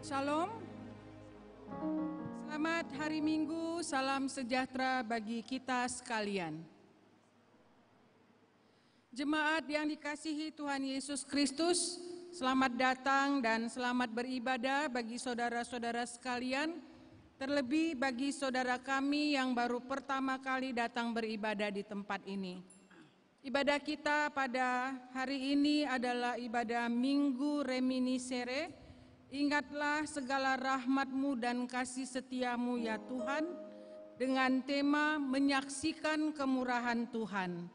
Shalom, selamat hari Minggu, salam sejahtera bagi kita sekalian. Jemaat yang dikasihi Tuhan Yesus Kristus, selamat datang dan selamat beribadah bagi saudara-saudara sekalian, terlebih bagi saudara kami yang baru pertama kali datang beribadah di tempat ini. Ibadah kita pada hari ini adalah ibadah Minggu Reminiscere. Ingatlah segala rahmat-Mu dan kasih setia-Mu ya Tuhan, dengan tema menyaksikan kemurahan Tuhan.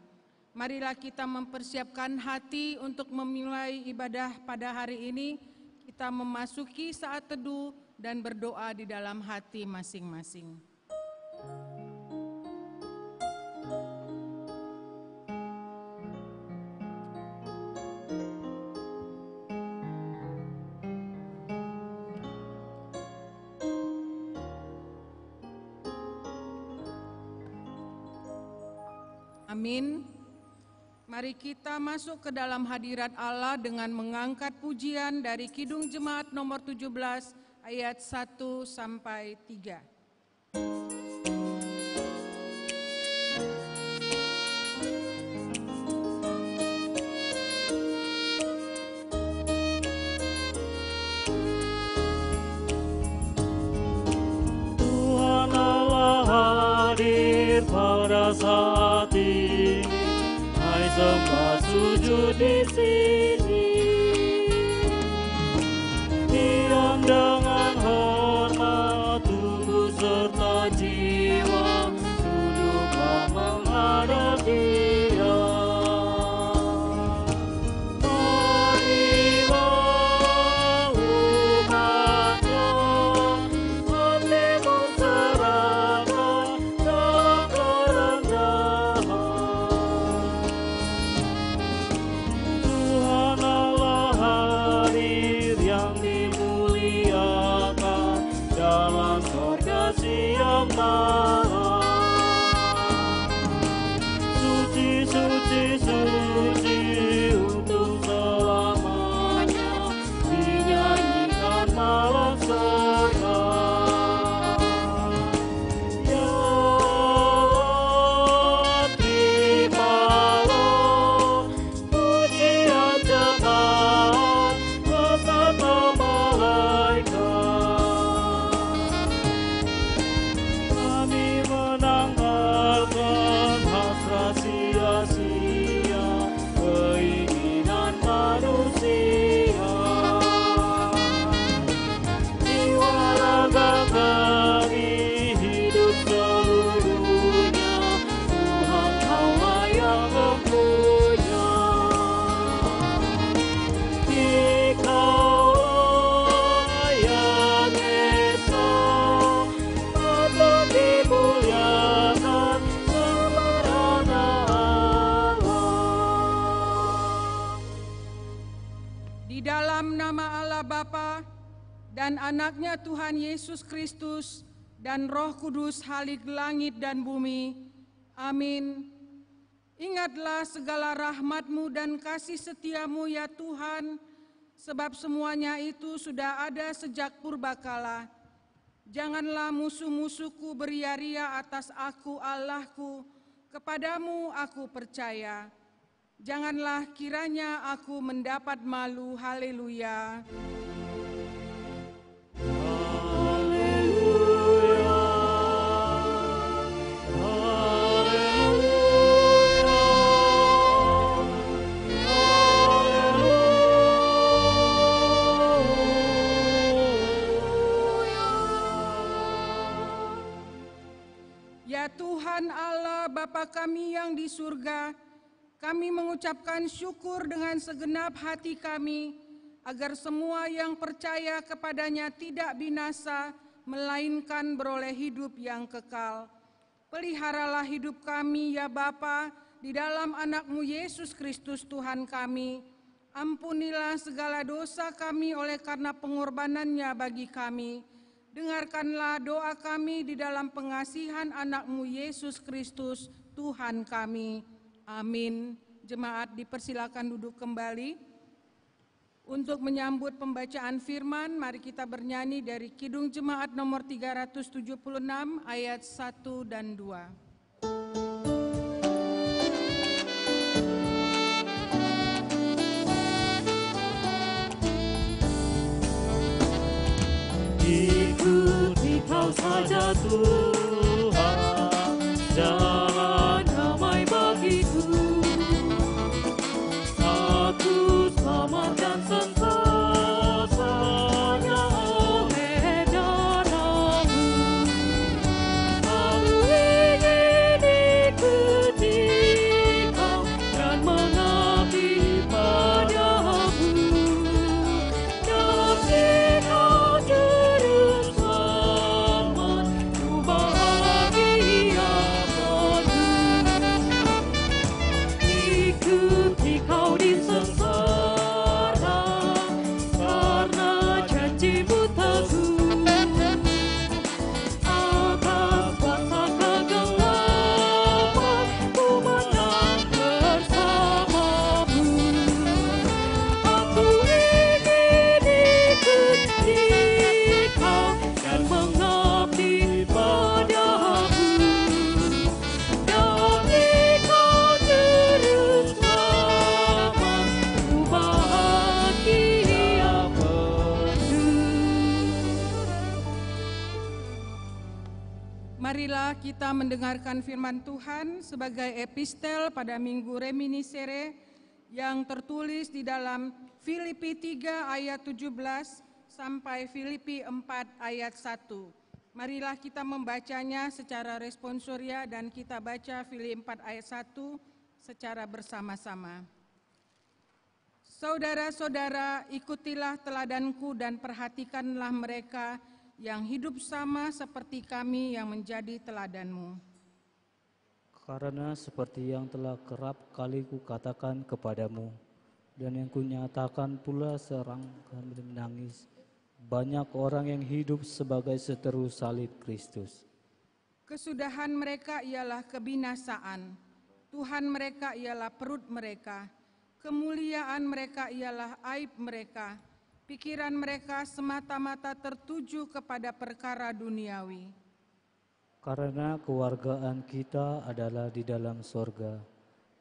Marilah kita mempersiapkan hati untuk memulai ibadah pada hari ini. Kita memasuki saat teduh dan berdoa di dalam hati masing-masing. Amin. Mari kita masuk ke dalam hadirat Allah dengan mengangkat pujian dari Kidung Jemaat nomor 17 ayat 1 sampai 3. Tuhan Allah hadir pada saat ini, hai sembah sujud di sini. Diam dengan hormat, tubuh serta jiwa, duduklah menghadap Dia. Marilah umatnya, hatimu serahkan dalam kerendahan. Tuhan Allah hadir yang dimuliakan dalam surga siang malam. Suci, suci, suci untuk selamanya, dinyanyikan malam surga. Ya Allah, terimalah pujian jemaat beserta malaikat. Kami menanggalkan hasrat sia-sia, keinginan manusia. Jiwa raga kami hidup seluruhnya, Tuhan Kaulah yang mempunya. Dikaulah yang esa, patut dimuliakan semerana Allah. Di dalam nama Allah Bapa dan anaknya Tuhan Yesus Kristus dan Roh Kudus halik langit dan bumi. Amin. Ingatlah segala rahmat-Mu dan kasih setia-Mu ya Tuhan, sebab semuanya itu sudah ada sejak purbakala. Janganlah musuh-musuhku beria-ria atas aku Allahku, kepadamu aku percaya. Janganlah kiranya aku mendapat malu. Haleluya. Ya Tuhan Allah Bapa kami yang di surga, kami mengucapkan syukur dengan segenap hati kami, agar semua yang percaya kepadanya tidak binasa, melainkan beroleh hidup yang kekal. Peliharalah hidup kami ya Bapa, di dalam anak-Mu Yesus Kristus Tuhan kami. Ampunilah segala dosa kami oleh karena pengorbanannya bagi kami. Dengarkanlah doa kami di dalam pengasihan anak-Mu Yesus Kristus Tuhan kami. Amin. Jemaat dipersilakan duduk kembali. Untuk menyambut pembacaan firman, mari kita bernyanyi dari Kidung Jemaat nomor 376 ayat 1 dan 2. Ikuti Kau saja Tuhan, jalan damai bagiku. Aku selamatkan sensasanya oleh darah-Mu. Aku ingin ikuti Kau dan mengabdi padamu. Dalam Engkau juru selamat, ku Marilah kita mendengarkan firman Tuhan sebagai epistel pada Minggu Reminiscere yang tertulis di dalam Filipi 3 ayat 17 sampai Filipi 4 ayat 1. Marilah kita membacanya secara responsoria dan kita baca Filipi 4 ayat 1 secara bersama-sama. Saudara-saudara, ikutilah teladanku dan perhatikanlah mereka yang hidup sama seperti kami yang menjadi teladanmu. Karena seperti yang telah kerap kali kukatakan kepadamu, dan yang kunyatakan pula serang kami menangis, banyak orang yang hidup sebagai seteru salib Kristus. Kesudahan mereka ialah kebinasaan, Tuhan mereka ialah perut mereka, kemuliaan mereka ialah aib mereka, pikiran mereka semata-mata tertuju kepada perkara duniawi. Karena kewargaan kita adalah di dalam sorga,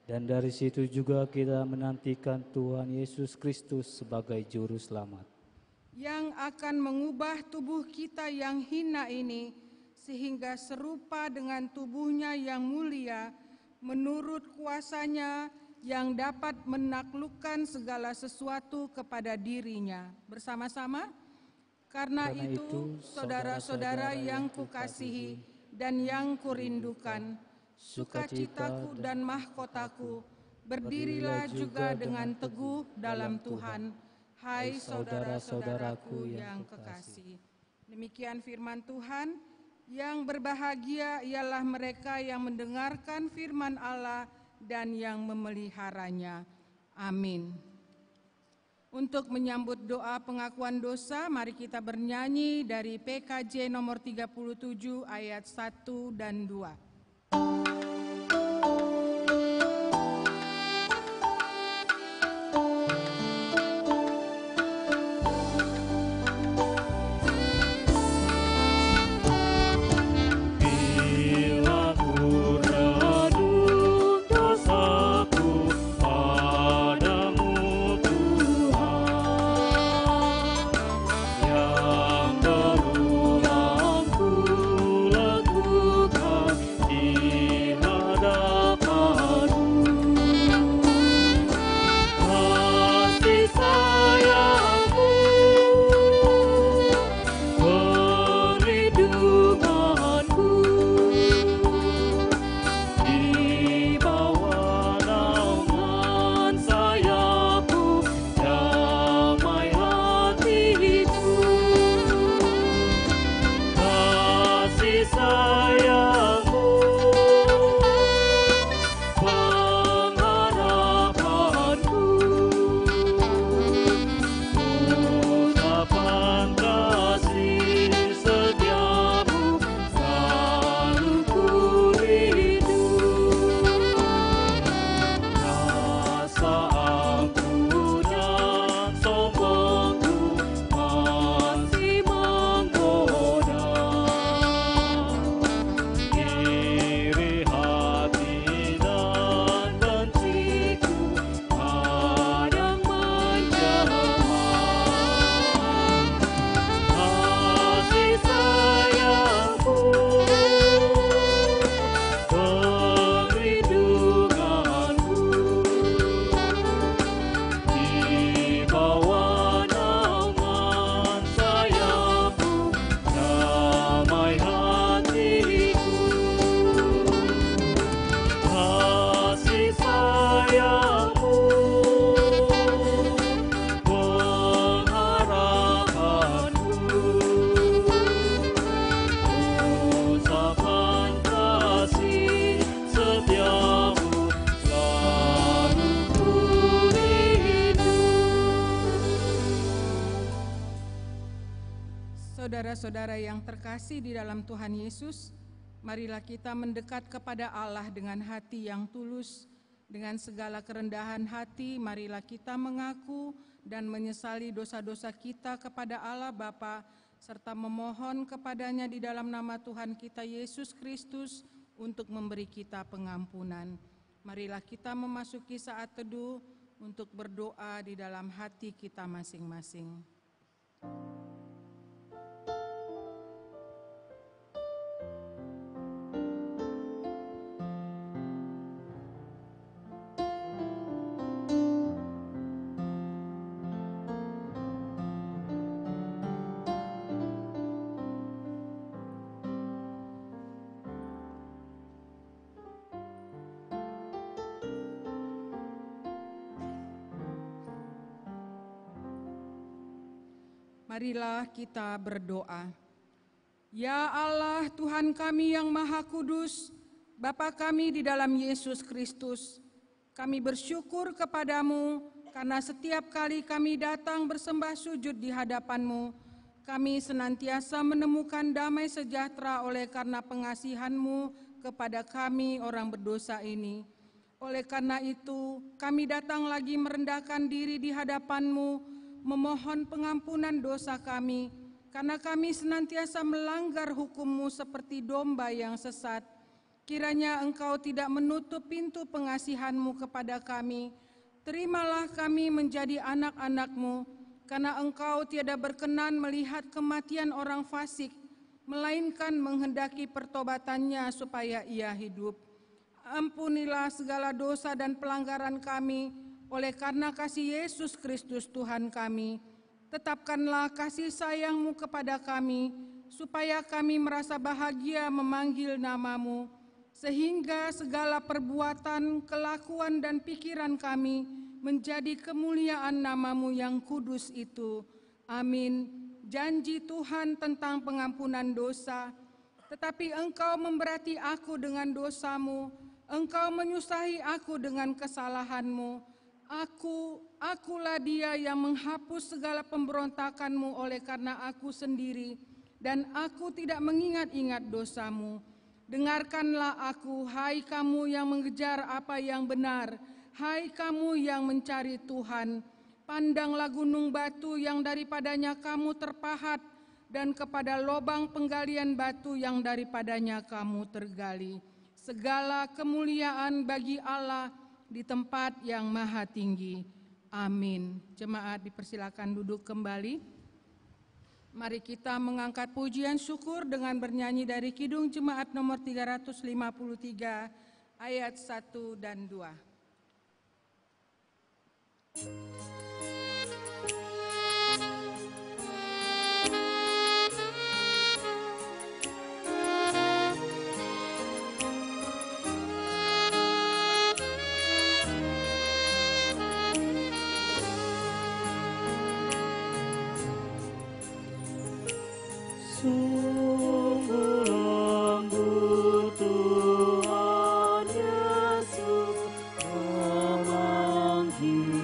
dan dari situ juga kita menantikan Tuhan Yesus Kristus sebagai Juru Selamat, yang akan mengubah tubuh kita yang hina ini, sehingga serupa dengan tubuhnya yang mulia, menurut kuasanya yang dapat menaklukkan segala sesuatu kepada dirinya. Bersama-sama, karena itu saudara-saudara yang kukasihi dan yang kurindukan, sukacitaku dan mahkotaku, berdirilah juga dengan teguh dalam Tuhan, hai saudara-saudaraku yang kekasih. Demikian firman Tuhan. Yang berbahagia ialah mereka yang mendengarkan firman Allah dan yang memeliharanya. Amin. Untuk menyambut doa pengakuan dosa, mari kita bernyanyi dari PKJ nomor 37 ayat 1 dan 2. Saudara-saudara yang terkasih di dalam Tuhan Yesus, marilah kita mendekat kepada Allah dengan hati yang tulus. Dengan segala kerendahan hati, marilah kita mengaku dan menyesali dosa-dosa kita kepada Allah Bapa, serta memohon kepadanya di dalam nama Tuhan kita Yesus Kristus untuk memberi kita pengampunan. Marilah kita memasuki saat teduh untuk berdoa di dalam hati kita masing-masing. Marilah kita berdoa. Ya Allah, Tuhan kami yang Maha Kudus, Bapa kami di dalam Yesus Kristus, kami bersyukur kepadamu karena setiap kali kami datang bersembah sujud di hadapan-Mu, kami senantiasa menemukan damai sejahtera oleh karena pengasihan-Mu kepada kami orang berdosa ini. Oleh karena itu, kami datang lagi merendahkan diri di hadapan-Mu, memohon pengampunan dosa kami, karena kami senantiasa melanggar hukum-Mu seperti domba yang sesat. Kiranya Engkau tidak menutup pintu pengasihan-Mu kepada kami. Terimalah kami menjadi anak-anak-Mu, karena Engkau tiada berkenan melihat kematian orang fasik, melainkan menghendaki pertobatannya supaya ia hidup. Ampunilah segala dosa dan pelanggaran kami, oleh karena kasih Yesus Kristus Tuhan kami. Tetapkanlah kasih sayang-Mu kepada kami, supaya kami merasa bahagia memanggil nama-Mu, sehingga segala perbuatan, kelakuan, dan pikiran kami menjadi kemuliaan nama-Mu yang kudus itu. Amin. Janji Tuhan tentang pengampunan dosa, tetapi Engkau memberati aku dengan dosa-Mu, Engkau menyusahi aku dengan kesalahan-Mu. Akulah dia yang menghapus segala pemberontakan-Mu oleh karena aku sendiri, dan aku tidak mengingat-ingat dosa-Mu. Dengarkanlah aku, hai kamu yang mengejar apa yang benar, hai kamu yang mencari Tuhan. Pandanglah gunung batu yang daripadanya kamu terpahat, dan kepada lobang penggalian batu yang daripadanya kamu tergali. Segala kemuliaan bagi Allah di tempat yang maha tinggi. Amin. Jemaat dipersilakan duduk kembali. Mari kita mengangkat pujian syukur dengan bernyanyi dari Kidung Jemaat nomor 353 ayat 1 dan 2. Sungguh lembut Tuhan Yesus memanggil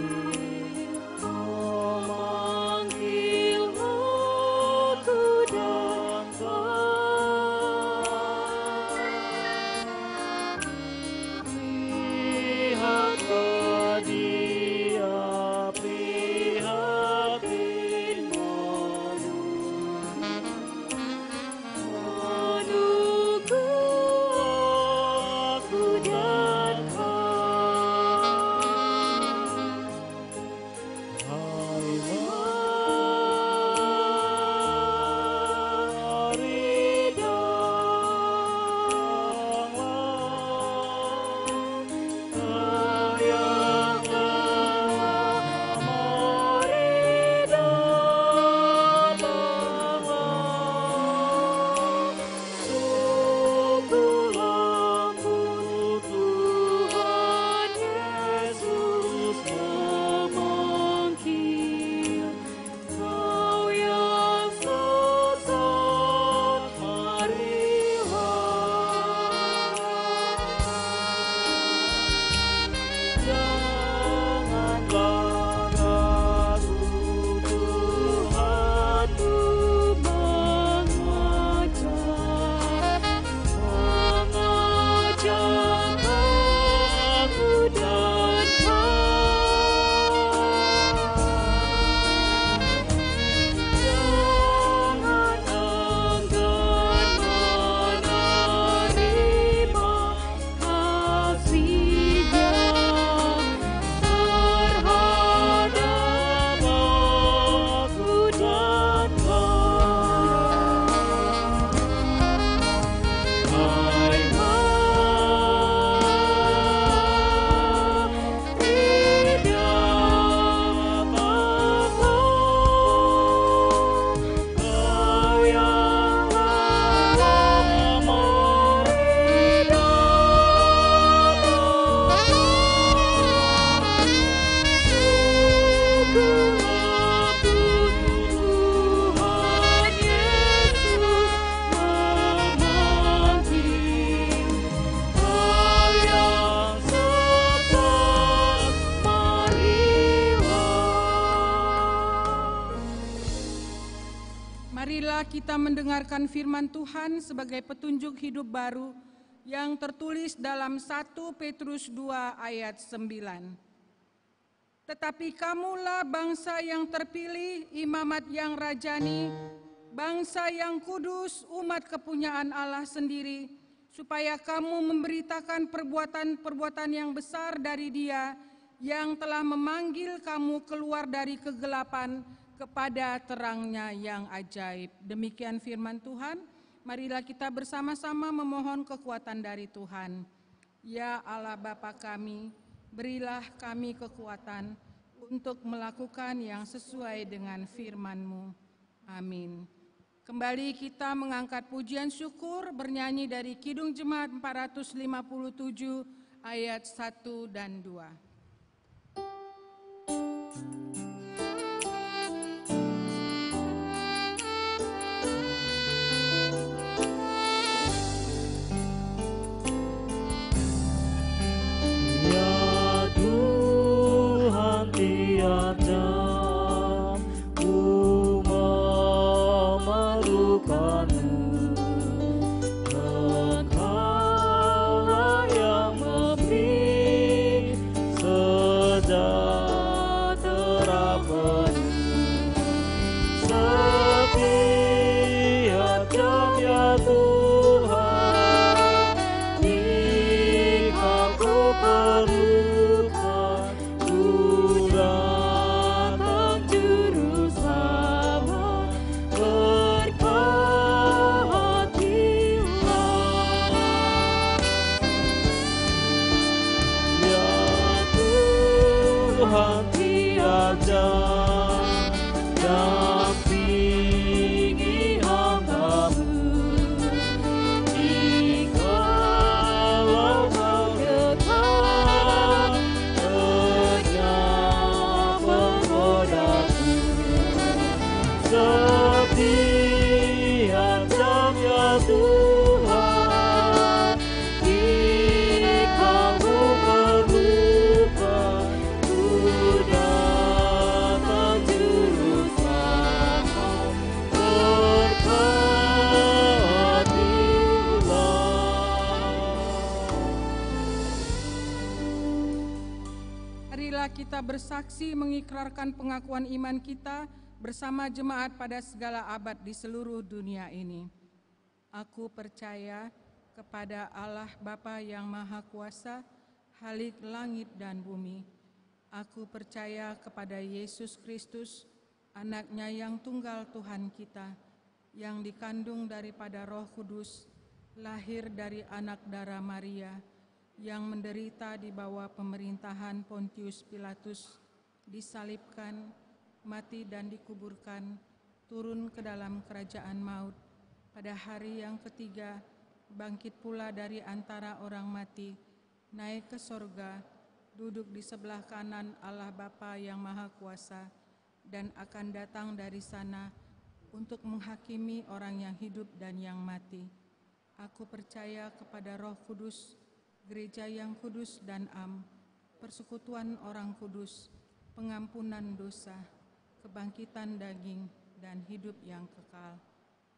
kita mendengarkan firman Tuhan sebagai petunjuk hidup baru yang tertulis dalam 1 Petrus 2 ayat 9. Tetapi kamulah bangsa yang terpilih, imamat yang rajani, bangsa yang kudus, umat kepunyaan Allah sendiri, supaya kamu memberitakan perbuatan-perbuatan yang besar dari Dia yang telah memanggil kamu keluar dari kegelapan kepada terang-Nya yang ajaib. Demikian firman Tuhan. Marilah kita bersama-sama memohon kekuatan dari Tuhan. Ya Allah Bapa kami, berilah kami kekuatan untuk melakukan yang sesuai dengan firman-Mu. Amin. Kembali kita mengangkat pujian syukur bernyanyi dari Kidung Jemaat 457 ayat 1 dan 2. Bersaksi mengikrarkan pengakuan iman kita bersama jemaat pada segala abad di seluruh dunia ini. Aku percaya kepada Allah Bapa yang Maha Kuasa, Khalik langit dan bumi. Aku percaya kepada Yesus Kristus, Anak-Nya yang tunggal Tuhan kita, yang dikandung daripada Roh Kudus, lahir dari anak darah Maria, yang menderita di bawah pemerintahan Pontius Pilatus, disalibkan, mati dan dikuburkan, turun ke dalam kerajaan maut, pada hari yang ketiga bangkit pula dari antara orang mati, naik ke sorga, duduk di sebelah kanan Allah Bapa yang Maha Kuasa, dan akan datang dari sana untuk menghakimi orang yang hidup dan yang mati. Aku percaya kepada Roh Kudus, Gereja yang kudus dan am, persekutuan orang kudus, pengampunan dosa, kebangkitan daging, dan hidup yang kekal.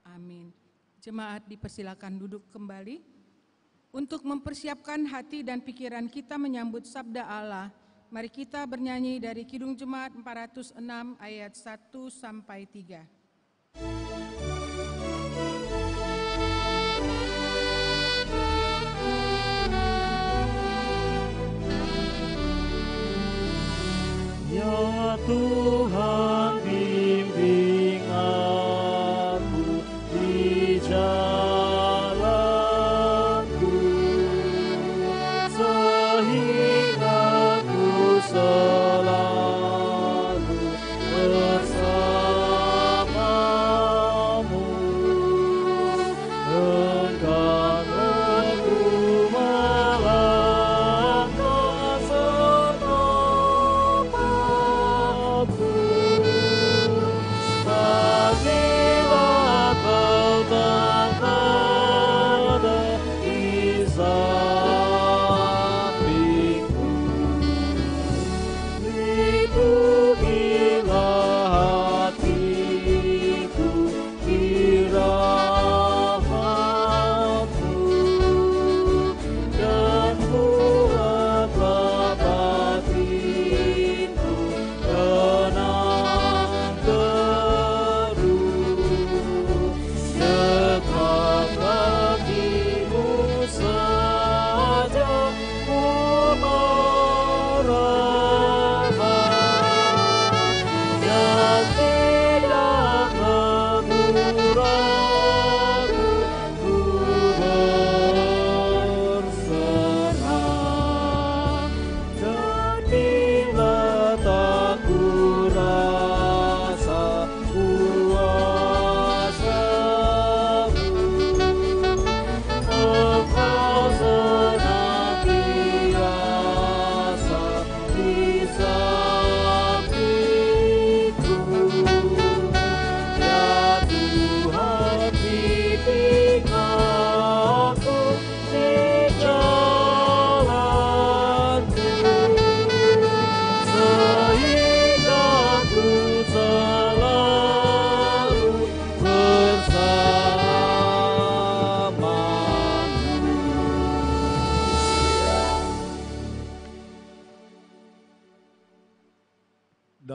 Amin. Jemaat dipersilakan duduk kembali. Untuk mempersiapkan hati dan pikiran kita menyambut sabda Allah, mari kita bernyanyi dari Kidung Jemaat 406 ayat 1 sampai 3. Ya Tuhan, bimbing aku di jalanku, sehingga ku selalu bersamamu. Engkau aku melangkah setapaku.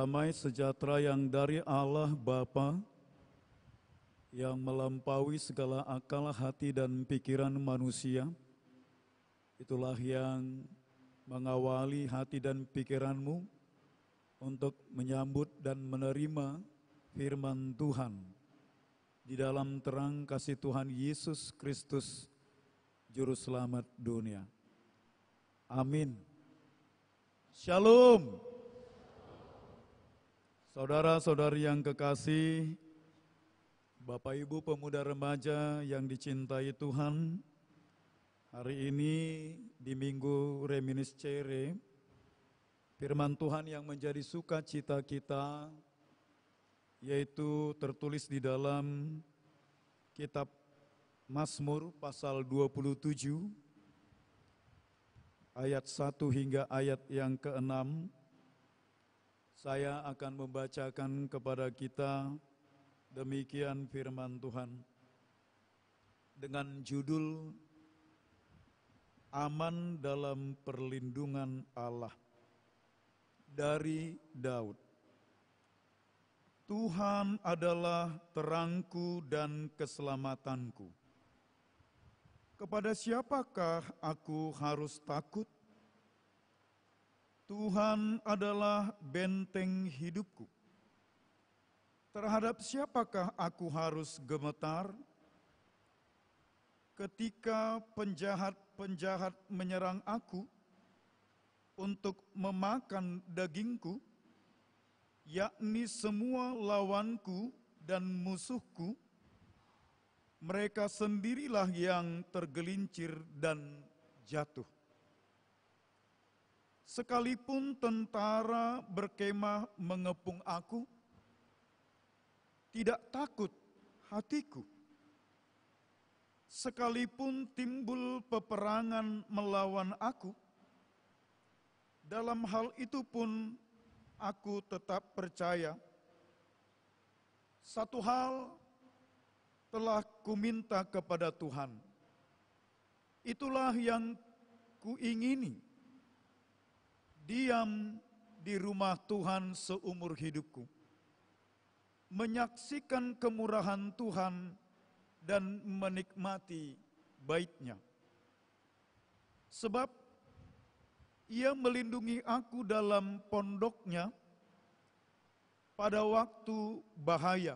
damai sejahtera yang dari Allah Bapa, yang melampaui segala akal, hati, dan pikiran manusia, itulah yang mengawali hati dan pikiranmu untuk menyambut dan menerima firman Tuhan di dalam terang kasih Tuhan Yesus Kristus, Juru Selamat dunia. Amin. Shalom. Saudara-saudari yang kekasih, Bapak Ibu pemuda remaja yang dicintai Tuhan, hari ini di Minggu Reminiscere, firman Tuhan yang menjadi sukacita kita, yaitu tertulis di dalam kitab Mazmur pasal 27, ayat 1 hingga ayat yang ke-6. Saya akan membacakan kepada kita demikian firman Tuhan dengan judul Aman dalam Perlindungan Allah, dari Daud. Tuhan adalah terangku dan keselamatanku. Kepada siapakah aku harus takut? Tuhan adalah benteng hidupku. Terhadap siapakah aku harus gemetar? Ketika penjahat-penjahat menyerang aku untuk memakan dagingku, yakni semua lawanku dan musuhku, mereka sendirilah yang tergelincir dan jatuh. Sekalipun tentara berkemah mengepung aku, tidak takut hatiku. Sekalipun timbul peperangan melawan aku, dalam hal itu pun aku tetap percaya. Satu hal telah kuminta kepada Tuhan, itulah yang kuingini, diam di rumah Tuhan seumur hidupku, menyaksikan kemurahan Tuhan dan menikmati baik-Nya. Sebab Ia melindungi aku dalam pondok-Nya pada waktu bahaya.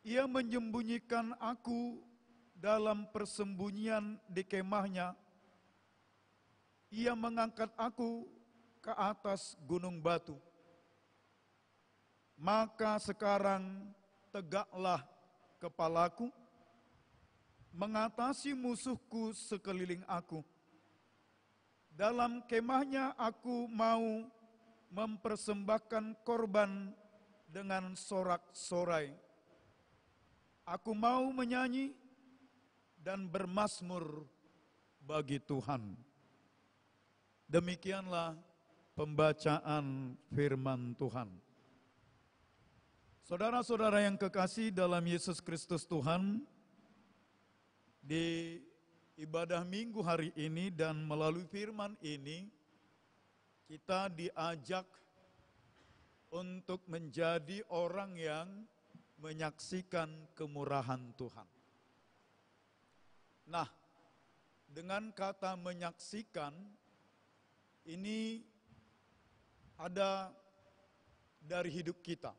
Ia menyembunyikan aku dalam persembunyian di kemah-Nya. Ia mengangkat aku ke atas gunung batu. Maka sekarang tegaklah kepalaku, mengatasi musuhku sekeliling aku. Dalam kemah-Nya aku mau mempersembahkan korban dengan sorak-sorai. Aku mau menyanyi dan bermazmur bagi Tuhan. Demikianlah pembacaan firman Tuhan. Saudara-saudara yang kekasih dalam Yesus Kristus Tuhan, di ibadah minggu hari ini dan melalui firman ini, kita diajak untuk menjadi orang yang menyaksikan kemurahan Tuhan. Nah, dengan kata menyaksikan, ini ada dari hidup kita.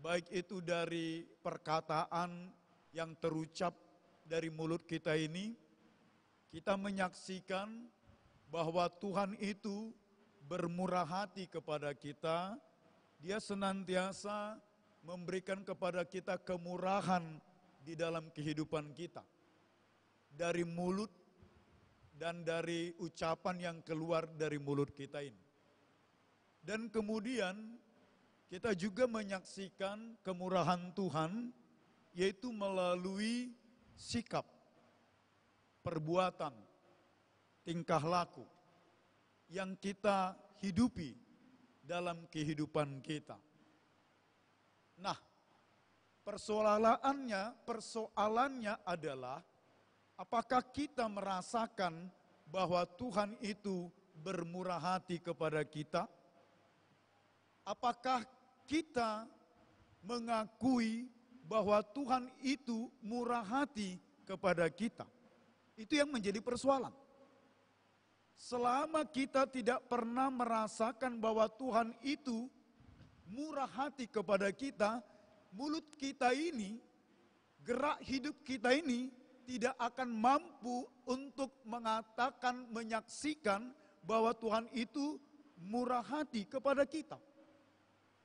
Baik itu dari perkataan yang terucap dari mulut kita ini, kita menyaksikan bahwa Tuhan itu bermurah hati kepada kita. Dia senantiasa memberikan kepada kita kemurahan di dalam kehidupan kita. Dari mulut dan dari ucapan yang keluar dari mulut kita ini. Dan kemudian kita juga menyaksikan kemurahan Tuhan, yaitu melalui sikap, perbuatan, tingkah laku yang kita hidupi dalam kehidupan kita. Nah, persoalannya adalah apakah kita merasakan bahwa Tuhan itu bermurah hati kepada kita? Apakah kita mengakui bahwa Tuhan itu murah hati kepada kita? Itu yang menjadi persoalan. Selama kita tidak pernah merasakan bahwa Tuhan itu murah hati kepada kita, mulut kita ini, gerak hidup kita ini tidak akan mampu untuk mengatakan, menyaksikan bahwa Tuhan itu murah hati kepada kita.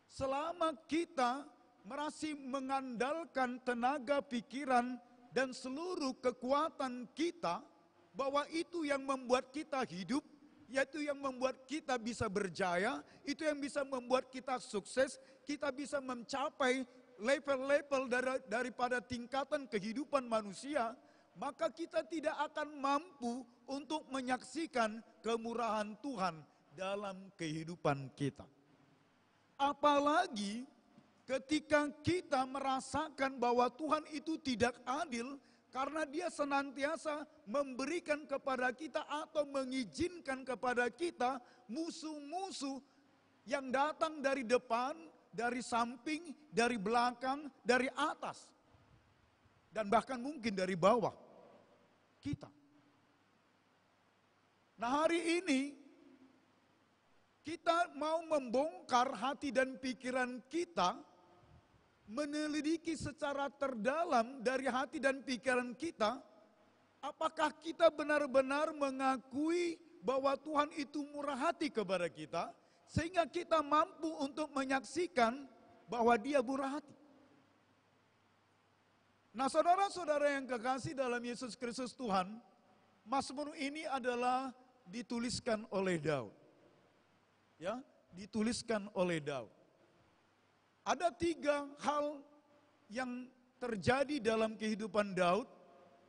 Selama kita masih mengandalkan tenaga pikiran dan seluruh kekuatan kita, bahwa itu yang membuat kita hidup, yaitu yang membuat kita bisa berjaya, itu yang bisa membuat kita sukses, kita bisa mencapai level-level daripada tingkatan kehidupan manusia, maka kita tidak akan mampu untuk menyaksikan kemurahan Tuhan dalam kehidupan kita. Apalagi ketika kita merasakan bahwa Tuhan itu tidak adil, karena Dia senantiasa memberikan kepada kita atau mengizinkan kepada kita musuh-musuh yang datang dari depan, dari samping, dari belakang, dari atas, dan bahkan mungkin dari bawah kita. Nah, hari ini kita mau membongkar hati dan pikiran kita, meneliti secara terdalam dari hati dan pikiran kita, apakah kita benar-benar mengakui bahwa Tuhan itu murah hati kepada kita, sehingga kita mampu untuk menyaksikan bahwa Dia murah hati. Nah, saudara-saudara yang kekasih dalam Yesus Kristus Tuhan, Mazmur ini adalah dituliskan oleh Daud. Ya, dituliskan oleh Daud. Ada 3 hal yang terjadi dalam kehidupan Daud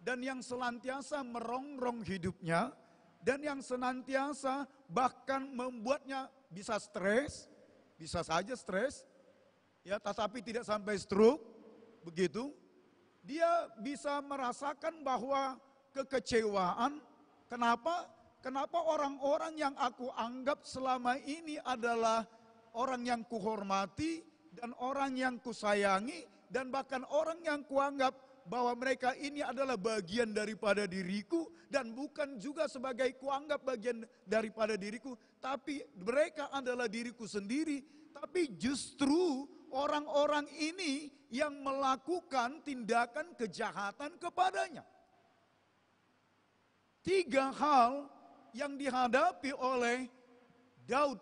dan yang senantiasa merongrong hidupnya dan yang senantiasa bahkan membuatnya bisa stres, bisa saja stres, ya, tetapi tidak sampai stroke, begitu. Dia bisa merasakan bahwa kekecewaan, kenapa? Kenapa orang-orang yang aku anggap selama ini adalah orang yang kuhormati, dan orang yang kusayangi, dan bahkan orang yang kuanggap bahwa mereka ini adalah bagian daripada diriku, dan bukan juga sebagai kuanggap bagian daripada diriku, tapi mereka adalah diriku sendiri. Tapi justru orang-orang ini yang melakukan tindakan kejahatan kepadanya. 3 hal yang dihadapi oleh Daud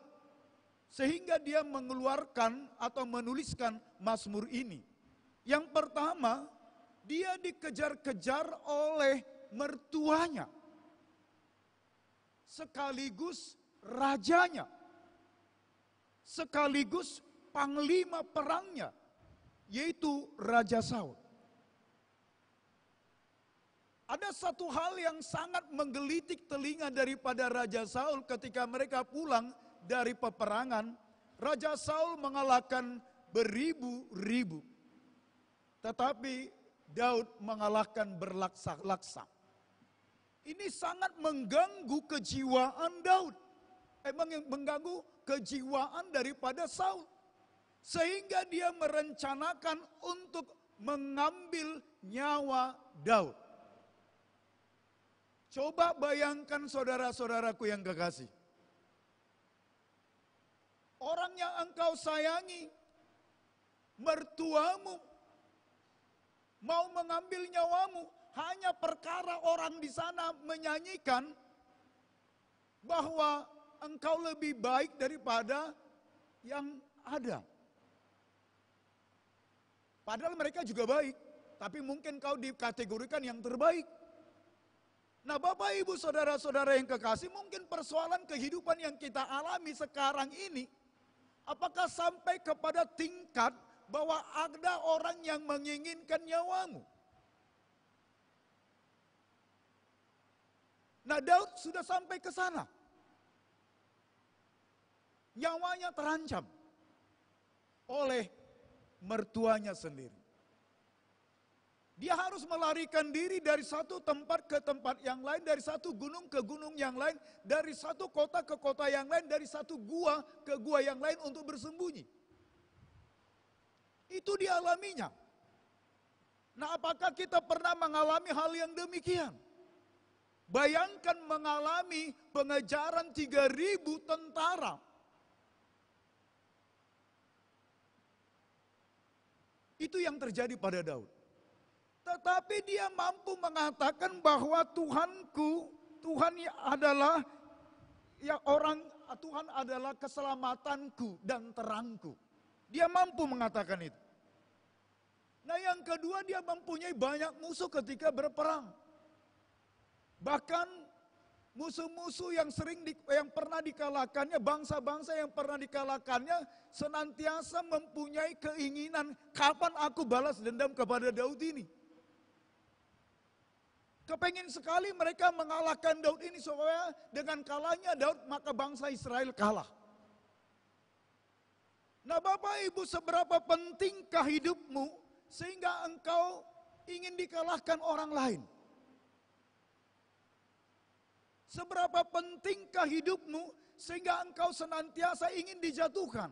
sehingga dia mengeluarkan atau menuliskan Mazmur ini. Yang pertama, dia dikejar-kejar oleh mertuanya, sekaligus rajanya, sekaligus panglima perangnya, yaitu Raja Saul. Ada satu hal yang sangat menggelitik telinga daripada Raja Saul ketika mereka pulang dari peperangan. Raja Saul mengalahkan beribu-ribu, tetapi Daud mengalahkan berlaksa-laksa. Ini sangat mengganggu kejiwaan Daud. Mengganggu kejiwaan daripada Saul. Sehingga dia merencanakan untuk mengambil nyawa Daud. Coba bayangkan saudara-saudaraku yang kekasih. Orang yang engkau sayangi, mertuamu, mau mengambil nyawamu, hanya perkara orang di sana menyanyikan bahwa engkau lebih baik daripada yang ada. Padahal mereka juga baik, tapi mungkin kau dikategorikan yang terbaik. Nah, Bapak, Ibu, saudara-saudara yang kekasih, mungkin persoalan kehidupan yang kita alami sekarang ini, apakah sampai kepada tingkat bahwa ada orang yang menginginkan nyawamu? Nah, Daud sudah sampai ke sana. Nyawanya terancam oleh mertuanya sendiri. Dia harus melarikan diri dari satu tempat ke tempat yang lain, dari satu gunung ke gunung yang lain, dari satu kota ke kota yang lain, dari satu gua ke gua yang lain untuk bersembunyi. Itu dialaminya. Nah, apakah kita pernah mengalami hal yang demikian? Bayangkan mengalami pengejaran 3.000 tentara. Itu yang terjadi pada Daud. Tetapi dia mampu mengatakan bahwa Tuhanku, Tuhan adalah Tuhan adalah keselamatanku dan terangku. Dia mampu mengatakan itu. Nah, yang kedua, dia mempunyai banyak musuh ketika berperang. Bahkan musuh-musuh yang pernah dikalahkannya, bangsa-bangsa yang pernah dikalahkannya senantiasa mempunyai keinginan kapan aku balas dendam kepada Daud ini. Kepengin sekali mereka mengalahkan Daud ini supaya dengan kalahnya Daud maka bangsa Israel kalah. Nah, Bapak Ibu, seberapa pentingkah hidupmu sehingga engkau ingin dikalahkan orang lain? Seberapa pentingkah hidupmu sehingga engkau senantiasa ingin dijatuhkan?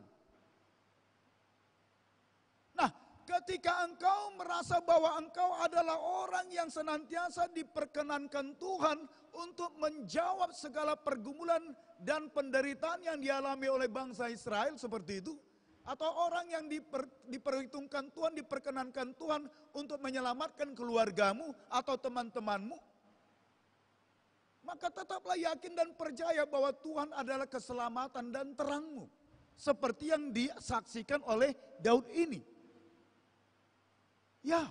Nah, ketika engkau merasa bahwa engkau adalah orang yang senantiasa diperkenankan Tuhan untuk menjawab segala pergumulan dan penderitaan yang dialami oleh bangsa Israel seperti itu, atau orang yang diperhitungkan Tuhan, diperkenankan Tuhan untuk menyelamatkan keluargamu atau teman-temanmu, maka tetaplah yakin dan percaya bahwa Tuhan adalah keselamatan dan terangmu. Seperti yang disaksikan oleh Daud ini. Ya,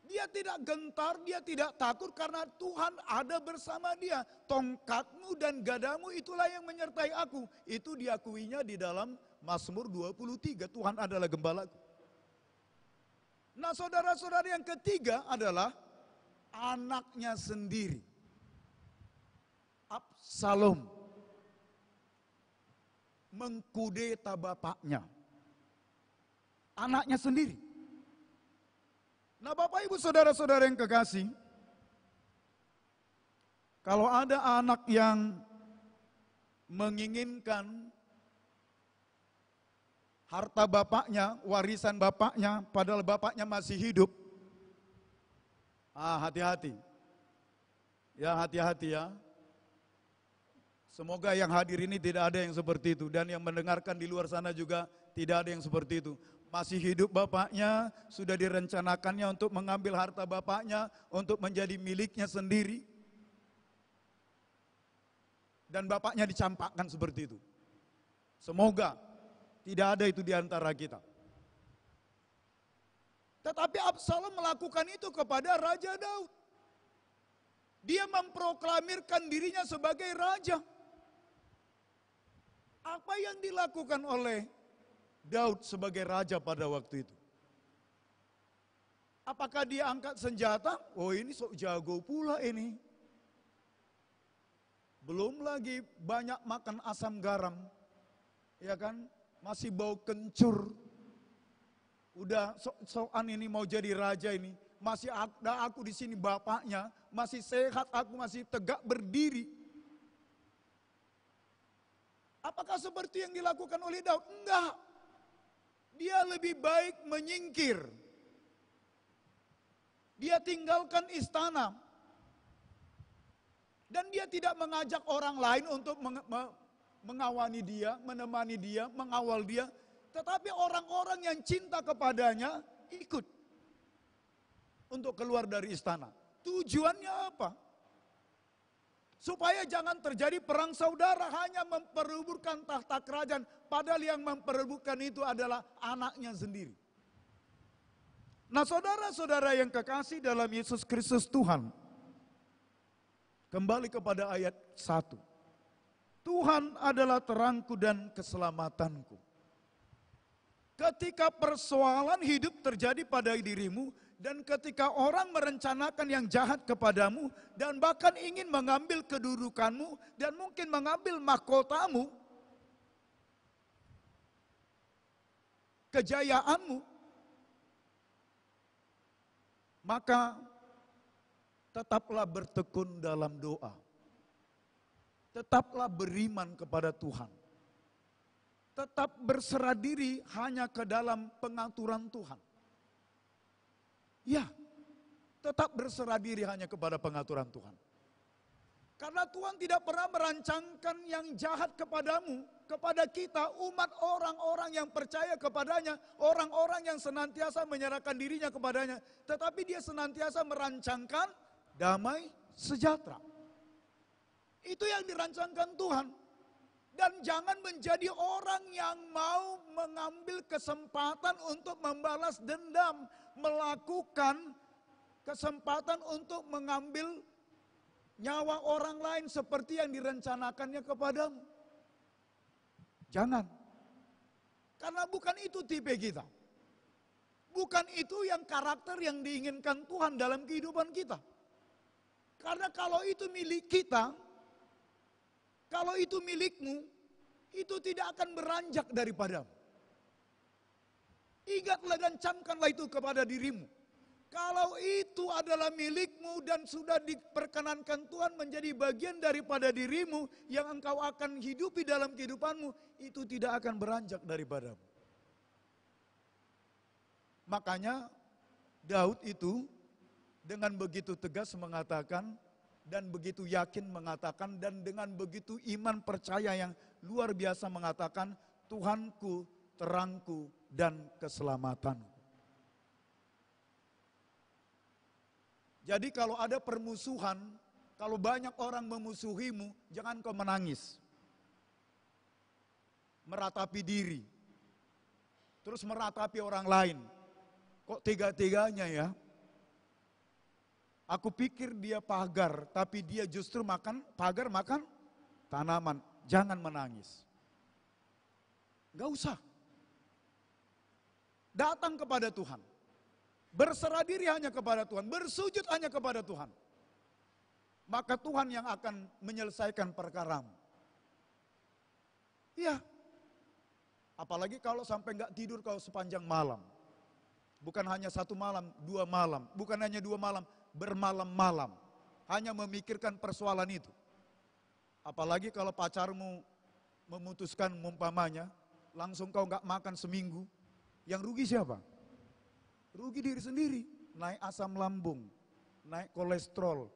dia tidak gentar, dia tidak takut karena Tuhan ada bersama dia. Tongkatmu dan gadamu itulah yang menyertai aku. Itu diakuinya di dalam Mazmur 23, Tuhan adalah gembalaku. Nah, saudara-saudara, yang ketiga adalah anaknya sendiri. Absalom mengkudeta bapaknya, anaknya sendiri. Nah, Bapak Ibu saudara-saudara yang kekasih, kalau ada anak yang menginginkan harta bapaknya, warisan bapaknya, padahal bapaknya masih hidup, hati-hati. Ya, hati-hati ya. Semoga yang hadir ini tidak ada yang seperti itu. Dan yang mendengarkan di luar sana juga tidak ada yang seperti itu. Masih hidup bapaknya, sudah direncanakannya untuk mengambil harta bapaknya, untuk menjadi miliknya sendiri. Dan bapaknya dicampakkan seperti itu. Semoga tidak ada itu di antara kita. Tetapi Absalom melakukan itu kepada Raja Daud. Dia memproklamirkan dirinya sebagai raja. Apa yang dilakukan oleh Daud sebagai raja pada waktu itu? Apakah dia angkat senjata? Oh, ini sok jago pula ini. Belum lagi banyak makan asam garam. Ya kan? Masih bau kencur. Udah sok-sokan ini mau jadi raja ini. Masih ada aku di sini bapaknya. Masih sehat, aku masih tegak berdiri. Apakah seperti yang dilakukan oleh Daud? Enggak. Dia lebih baik menyingkir. Dia tinggalkan istana. Dan dia tidak mengajak orang lain untuk mengawani dia, menemani dia, mengawal dia. Tetapi orang-orang yang cinta kepadanya ikut untuk keluar dari istana. Tujuannya apa? Supaya jangan terjadi perang saudara, hanya memperebutkan tahta kerajaan. Padahal yang memperebutkan itu adalah anaknya sendiri. Nah, saudara-saudara yang kekasih dalam Yesus Kristus Tuhan. Kembali kepada ayat 1. Tuhan adalah terangku dan keselamatanku. Ketika persoalan hidup terjadi pada dirimu, dan ketika orang merencanakan yang jahat kepadamu, dan bahkan ingin mengambil kedudukanmu, dan mungkin mengambil mahkotamu, kejayaanmu, Maka tetaplah bertekun dalam doa. Tetaplah beriman kepada Tuhan. Tetap berserah diri hanya ke dalam pengaturan Tuhan. Ya, tetap berserah diri hanya kepada pengaturan Tuhan. Karena Tuhan tidak pernah merancangkan yang jahat kepadamu, kepada kita, umat orang-orang yang percaya kepadanya, orang-orang yang senantiasa menyerahkan dirinya kepadanya. Tetapi dia senantiasa merancangkan damai sejahtera. Itu yang dirancangkan Tuhan. Dan jangan menjadi orang yang mau mengambil kesempatan untuk membalas dendam, melakukan kesempatan untuk mengambil nyawa orang lain seperti yang direncanakannya kepadamu. Jangan. Karena bukan itu tipe kita. Bukan itu yang karakter yang diinginkan Tuhan dalam kehidupan kita. Karena kalau itu milik kita, kalau itu milikmu, itu tidak akan beranjak daripadamu. Ingatlah dan camkanlah itu kepada dirimu. Kalau itu adalah milikmu dan sudah diperkenankan Tuhan menjadi bagian daripada dirimu yang engkau akan hidupi dalam kehidupanmu, itu tidak akan beranjak daripadamu. Makanya Daud itu dengan begitu tegas mengatakan dan begitu yakin mengatakan dan dengan begitu iman percaya yang luar biasa mengatakan, Tuhanku, terangku, dan keselamatanku. Jadi kalau ada permusuhan, kalau banyak orang memusuhimu, jangan kau menangis. Meratapi diri. Terus meratapi orang lain. Kok tega-teganya ya? Aku pikir dia pagar, tapi dia justru makan pagar, makan tanaman. Jangan menangis. Gak usah. Datang kepada Tuhan. Berserah diri hanya kepada Tuhan. Bersujud hanya kepada Tuhan. Maka Tuhan yang akan menyelesaikan perkaramu. Iya. Apalagi kalau sampai gak tidur kau sepanjang malam. Bukan hanya 1 malam, 2 malam. Bukan hanya 2 malam, bermalam-malam. Hanya memikirkan persoalan itu. Apalagi kalau pacarmu memutuskan umpamanya, langsung kau gak makan seminggu. Yang rugi siapa? Rugi diri sendiri. Naik asam lambung, naik kolesterol,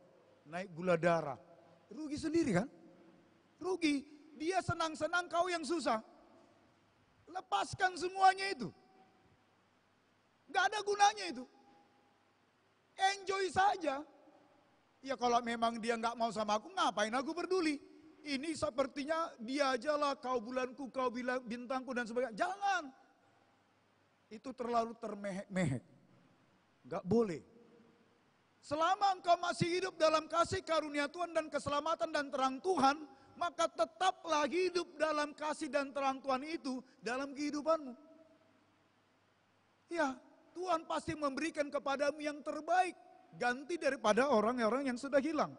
naik gula darah. Rugi sendiri kan? Rugi. Dia senang-senang, kau yang susah. Lepaskan semuanya itu. Gak ada gunanya itu. Enjoy saja. Ya kalau memang dia gak mau sama aku, ngapain aku peduli? Ini sepertinya dia ajalah kau bulanku, kau bintangku dan sebagainya. Jangan. Itu terlalu termehek-mehek. Gak boleh. Selama engkau masih hidup dalam kasih karunia Tuhan dan keselamatan dan terang Tuhan, maka tetaplah hidup dalam kasih dan terang Tuhan itu dalam kehidupanmu. Ya, Tuhan pasti memberikan kepadamu yang terbaik, ganti daripada orang-orang yang sudah hilang.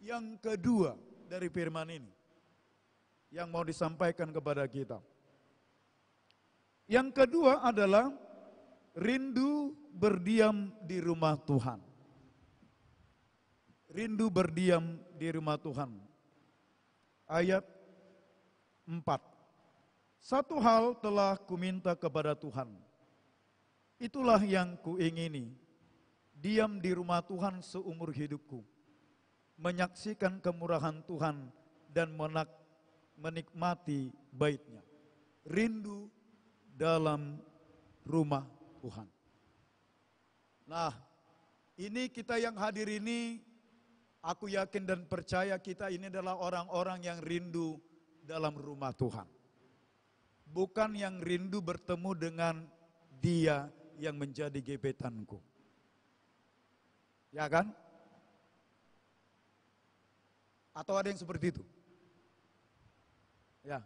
Yang kedua dari firman ini, yang mau disampaikan kepada kita. Yang kedua adalah rindu berdiam di rumah Tuhan. Rindu berdiam di rumah Tuhan. Ayat 4. Satu hal telah kuminta kepada Tuhan. Itulah yang kuingini. Diam di rumah Tuhan seumur hidupku. Menyaksikan kemurahan Tuhan dan menikmati baitnya. Rindu dalam rumah Tuhan. Nah, ini kita yang hadir ini, aku yakin dan percaya kita ini adalah orang-orang yang rindu dalam rumah Tuhan. Bukan yang rindu bertemu dengan Dia yang menjadi gebetanku. Ya kan? Atau ada yang seperti itu? Ya.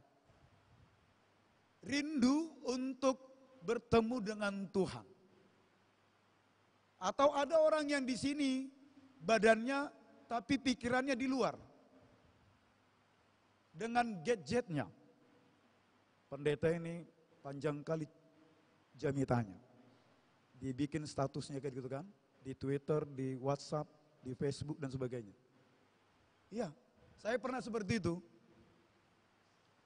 Rindu untuk bertemu dengan Tuhan. Atau ada orang yang di sini badannya tapi pikirannya di luar. Dengan gadgetnya. Pendeta ini panjang kali jamitannya. Dibikin statusnya kayak gitu kan. di Twitter, di WhatsApp, di Facebook dan sebagainya. Iya, saya pernah seperti itu.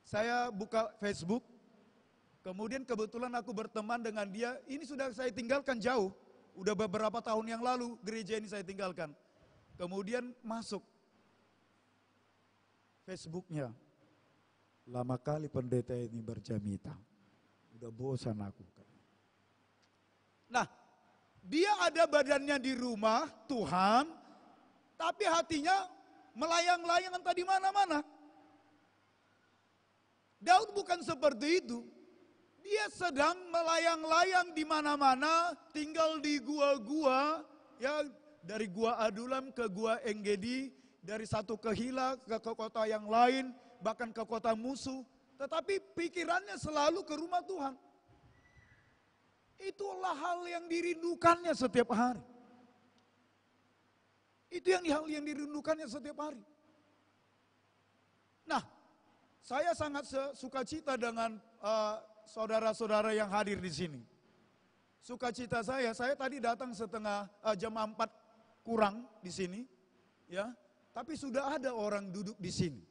Saya buka Facebook, kemudian kebetulan aku berteman dengan dia, ini sudah saya tinggalkan jauh. Udah beberapa tahun yang lalu gereja ini saya tinggalkan. Kemudian masuk Facebooknya. Lama kali pendeta ini berjamita. Udah bosan aku. Nah, dia ada badannya di rumah Tuhan, tapi hatinya melayang-layang entah di mana-mana. Daud bukan seperti itu. Dia sedang melayang-layang di mana-mana, tinggal di gua-gua, ya dari gua Adulam ke gua Enggedi, dari satu Kehila ke kota yang lain, bahkan ke kota musuh. Tetapi pikirannya selalu ke rumah Tuhan. Itulah hal yang dirindukannya setiap hari. Itu hal yang dirindukannya setiap hari. Nah, saya sangat sukacita dengan saudara-saudara yang hadir di sini. Sukacita saya tadi datang jam 4 kurang di sini, ya. Tapi sudah ada orang duduk di sini.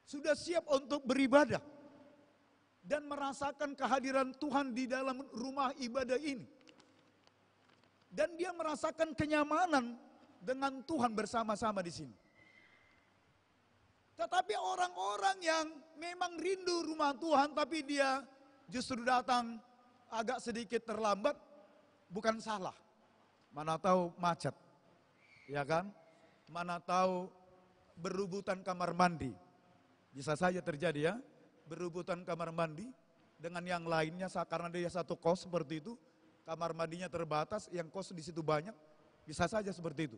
Sudah siap untuk beribadah dan merasakan kehadiran Tuhan di dalam rumah ibadah ini. Dan dia merasakan kenyamanan dengan Tuhan bersama-sama di sini. Tetapi orang-orang yang memang rindu rumah Tuhan tapi dia justru datang agak sedikit terlambat, bukan salah. Mana tahu macet, ya kan? Mana tahu berebutan kamar mandi. Bisa saja terjadi ya, berebutan kamar mandi dengan yang lainnya karena dia satu kos seperti itu. Kamar mandinya terbatas, yang kos di situ banyak, bisa saja seperti itu.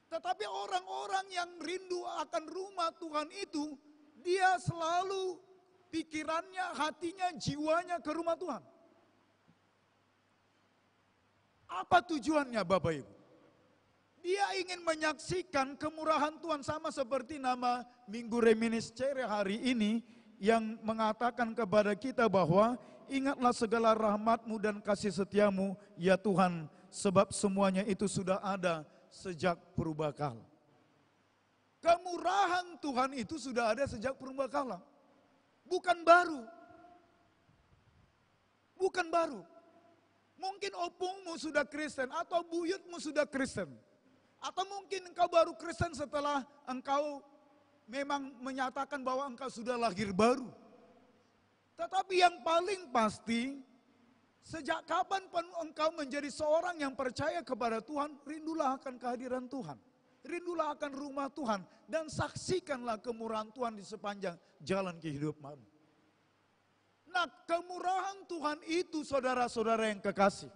Tetapi orang-orang yang rindu akan rumah Tuhan itu, dia selalu pikirannya, hatinya, jiwanya ke rumah Tuhan. Apa tujuannya Bapak Ibu? Dia ingin menyaksikan kemurahan Tuhan, sama seperti nama Minggu Reminiscere hari ini yang mengatakan kepada kita bahwa ingatlah segala rahmat-Mu dan kasih setia-Mu ya Tuhan, sebab semuanya itu sudah ada sejak purbakala. Kemurahan Tuhan itu sudah ada sejak purbakala. Bukan baru. Bukan baru. Mungkin opungmu sudah Kristen atau buyutmu sudah Kristen. Atau mungkin engkau baru Kristen setelah engkau memang menyatakan bahwa engkau sudah lahir baru. Tetapi yang paling pasti, sejak kapan pun engkau menjadi seorang yang percaya kepada Tuhan, rindulah akan kehadiran Tuhan. Rindulah akan rumah Tuhan dan saksikanlah kemurahan Tuhan di sepanjang jalan kehidupanmu. Nah, kemurahan Tuhan itu saudara-saudara yang kekasih.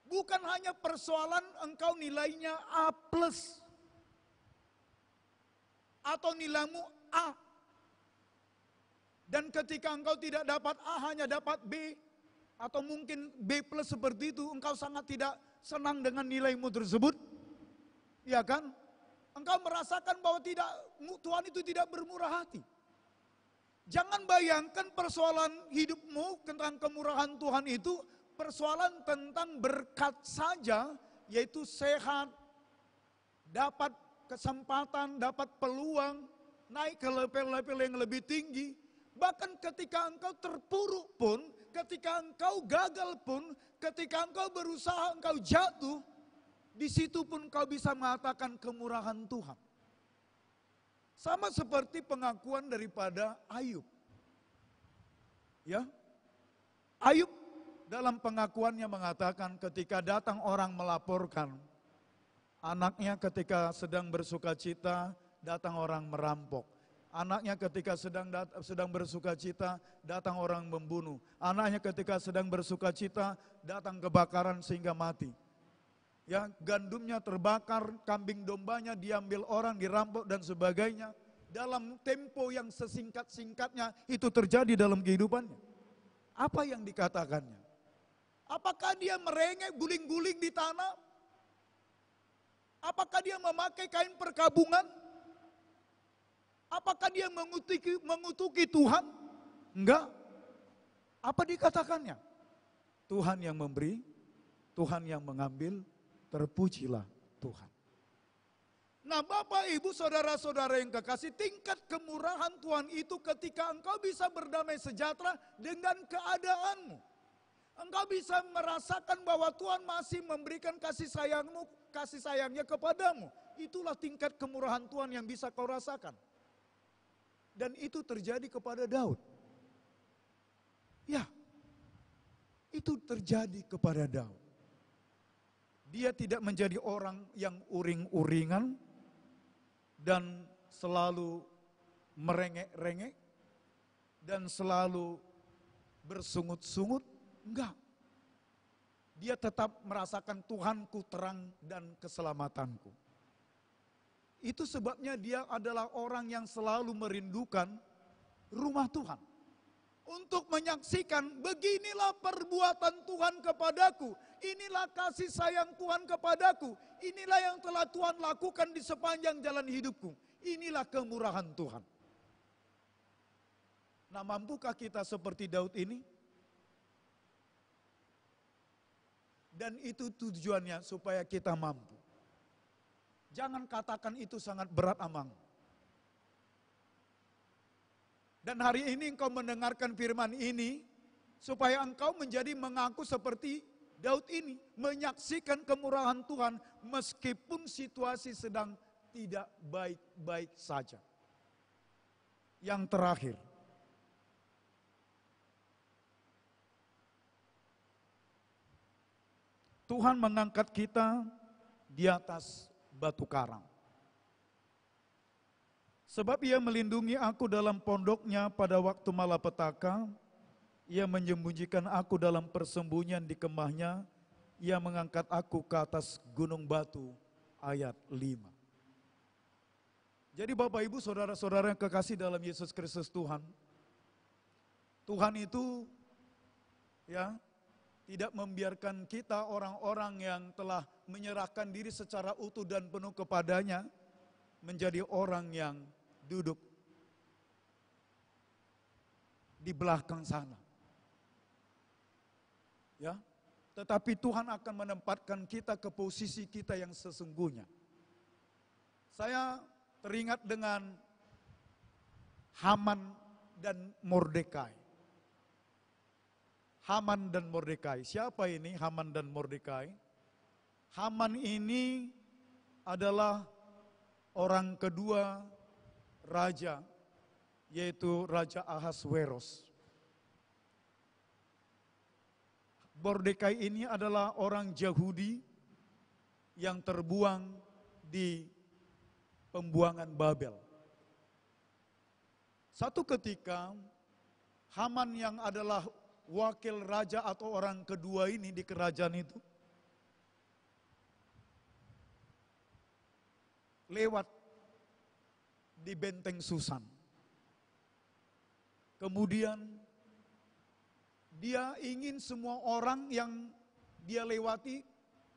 Bukan hanya persoalan engkau nilainya A+. Atau nilaimu A. Dan ketika engkau tidak dapat A hanya dapat B. Atau mungkin B+ seperti itu, engkau sangat tidak senang dengan nilaimu tersebut. Ya kan? Engkau merasakan bahwa Tuhan itu tidak bermurah hati. Jangan bayangkan persoalan hidupmu tentang kemurahan Tuhan itu persoalan tentang berkat saja, yaitu sehat, dapat kesempatan, dapat peluang, naik ke level-level yang lebih tinggi. Bahkan ketika engkau terpuruk pun, ketika engkau gagal pun, ketika engkau berusaha, engkau jatuh, di situ pun engkau bisa mengatakan kemurahan Tuhan. Sama seperti pengakuan daripada Ayub. Ya, Ayub dalam pengakuannya mengatakan ketika datang orang melaporkan anaknya ketika sedang bersukacita, datang orang merampok. Anaknya ketika sedang bersukacita, datang orang membunuh. Anaknya ketika sedang bersukacita, datang kebakaran sehingga mati. Ya, gandumnya terbakar, kambing dombanya diambil orang, dirampok dan sebagainya. Dalam tempo yang sesingkat-singkatnya itu terjadi dalam kehidupannya. Apa yang dikatakannya? Apakah dia merengek guling-guling di tanah? Apakah dia memakai kain perkabungan? Apakah dia mengutuki Tuhan? Enggak. Apa dikatakannya? Tuhan yang memberi, Tuhan yang mengambil, terpujilah Tuhan. Nah Bapak, Ibu, Saudara-saudara yang kekasih, tingkat kemurahan Tuhan itu ketika engkau bisa berdamai sejahtera dengan keadaanmu. Engkau bisa merasakan bahwa Tuhan masih memberikan kasih sayangnya kepadamu. Itulah tingkat kemurahan Tuhan yang bisa kau rasakan. Dan itu terjadi kepada Daud. Ya, itu terjadi kepada Daud. Dia tidak menjadi orang yang uring-uringan dan selalu merengek-rengek dan selalu bersungut-sungut. Enggak. Dia tetap merasakan Tuhanku terang dan keselamatanku. Itu sebabnya dia adalah orang yang selalu merindukan rumah Tuhan. Untuk menyaksikan beginilah perbuatan Tuhan kepadaku. Inilah kasih sayang Tuhan kepadaku. Inilah yang telah Tuhan lakukan di sepanjang jalan hidupku. Inilah kemurahan Tuhan. Nah, mampukah kita seperti Daud ini? Dan itu tujuannya supaya kita mampu. Jangan katakan itu sangat berat amang. Dan hari ini engkau mendengarkan firman ini, supaya engkau menjadi mengaku seperti Daud ini. Menyaksikan kemurahan Tuhan meskipun situasi sedang tidak baik-baik saja. Yang terakhir. Tuhan mengangkat kita di atas batu karang. Sebab ia melindungi aku dalam pondoknya pada waktu malapetaka, ia menyembunyikan aku dalam persembunyian di kemahnya, ia mengangkat aku ke atas gunung batu, ayat 5. Jadi Bapak Ibu Saudara-saudara yang kekasih dalam Yesus Kristus Tuhan, Tuhan itu ya tidak membiarkan kita orang-orang yang telah menyerahkan diri secara utuh dan penuh kepadanya, menjadi orang yang duduk di belakang sana. Ya, tetapi Tuhan akan menempatkan kita ke posisi kita yang sesungguhnya. Saya teringat dengan Haman dan Mordekai. Haman dan Mordekai. Siapa ini Haman dan Mordekai? Haman ini adalah orang kedua raja, yaitu Raja Ahasweros. Mordekai ini adalah orang Yahudi yang terbuang di pembuangan Babel. Satu ketika, Haman yang adalah wakil raja atau orang kedua ini di kerajaan itu, lewat di benteng Susan. Kemudian dia ingin semua orang yang dia lewati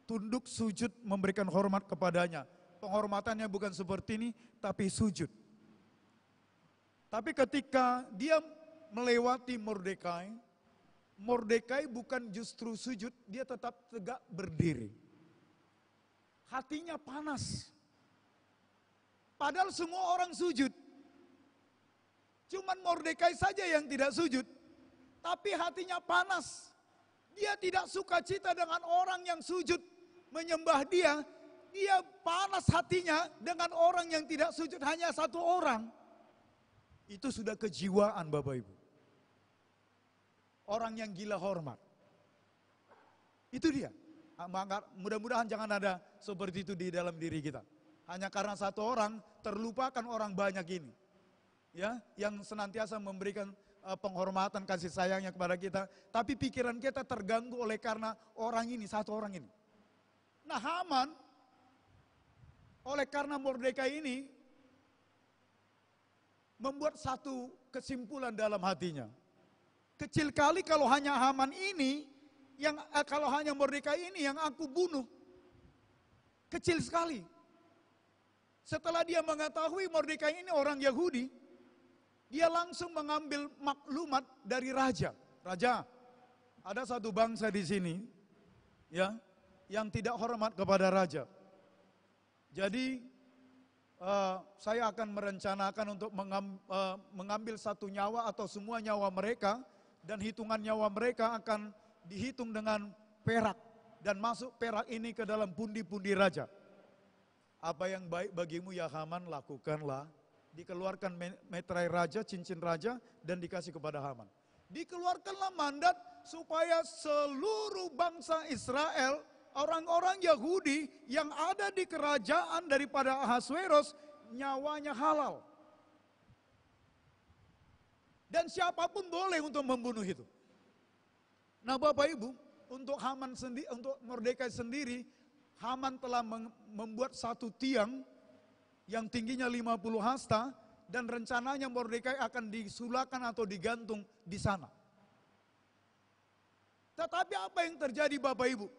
tunduk sujud memberikan hormat kepadanya. Penghormatannya bukan seperti ini, tapi sujud. Tapi ketika dia melewati Mordekai, Mordekai bukan justru sujud, dia tetap tegak berdiri. Hatinya panas. Padahal semua orang sujud. Cuman Mordekai saja yang tidak sujud. Tapi hatinya panas. Dia tidak suka cita dengan orang yang sujud menyembah dia. Dia panas hatinya dengan orang yang tidak sujud, hanya satu orang. Itu sudah kejiwaan Bapak Ibu. Orang yang gila hormat. Itu dia. Mudah-mudahan jangan ada seperti itu di dalam diri kita. Hanya karena satu orang terlupakan orang banyak ini. Ya, yang senantiasa memberikan penghormatan kasih sayangnya kepada kita, tapi pikiran kita terganggu oleh karena orang ini, satu orang ini. Nah, Haman oleh karena Mordekai ini membuat satu kesimpulan dalam hatinya. Kecil kali kalau hanya Haman ini kalau hanya Mordekai ini yang aku bunuh. Kecil sekali. Setelah dia mengetahui Mordekai ini orang Yahudi, dia langsung mengambil maklumat dari raja. Raja, ada satu bangsa di sini, ya, yang tidak hormat kepada raja. Jadi saya akan merencanakan untuk mengambil satu nyawa atau semua nyawa mereka, dan hitungan nyawa mereka akan dihitung dengan perak, dan masuk perak ini ke dalam pundi-pundi raja. Apa yang baik bagimu ya Haman, lakukanlah. Dikeluarkan meterai raja, cincin raja, dan dikasih kepada Haman. Dikeluarkanlah mandat supaya seluruh bangsa Israel, orang-orang Yahudi yang ada di kerajaan daripada Ahasweros, nyawanya halal. Dan siapapun boleh untuk membunuh itu. Nah Bapak Ibu, untuk Haman sendiri, untuk Mordekai sendiri, Haman telah membuat satu tiang yang tingginya 50 hasta, dan rencananya Mordekai akan disulakan atau digantung di sana. Tetapi apa yang terjadi Bapak Ibu?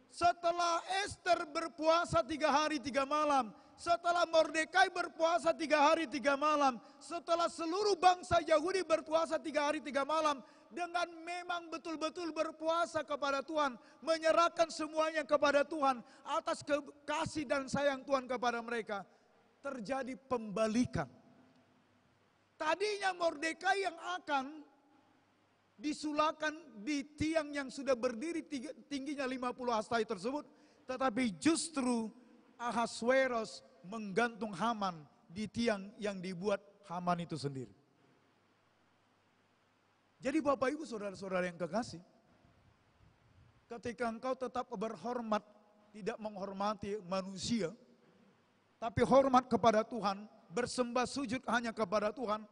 Setelah Ester berpuasa 3 hari 3 malam, setelah Mordekai berpuasa 3 hari 3 malam, setelah seluruh bangsa Yahudi berpuasa 3 hari 3 malam, dengan memang betul-betul berpuasa kepada Tuhan, menyerahkan semuanya kepada Tuhan, atas kasih dan sayang Tuhan kepada mereka, terjadi pembalikan. Tadinya Mordekai yang akan disulakan di tiang yang sudah berdiri tingginya 50 hasta tersebut, tetapi justru Ahasweros menggantung Haman di tiang yang dibuat Haman itu sendiri. Jadi Bapak Ibu saudara-saudara yang kekasih, ketika engkau tetap berhormat, tidak menghormati manusia, tapi hormat kepada Tuhan, bersembah sujud hanya kepada Tuhan,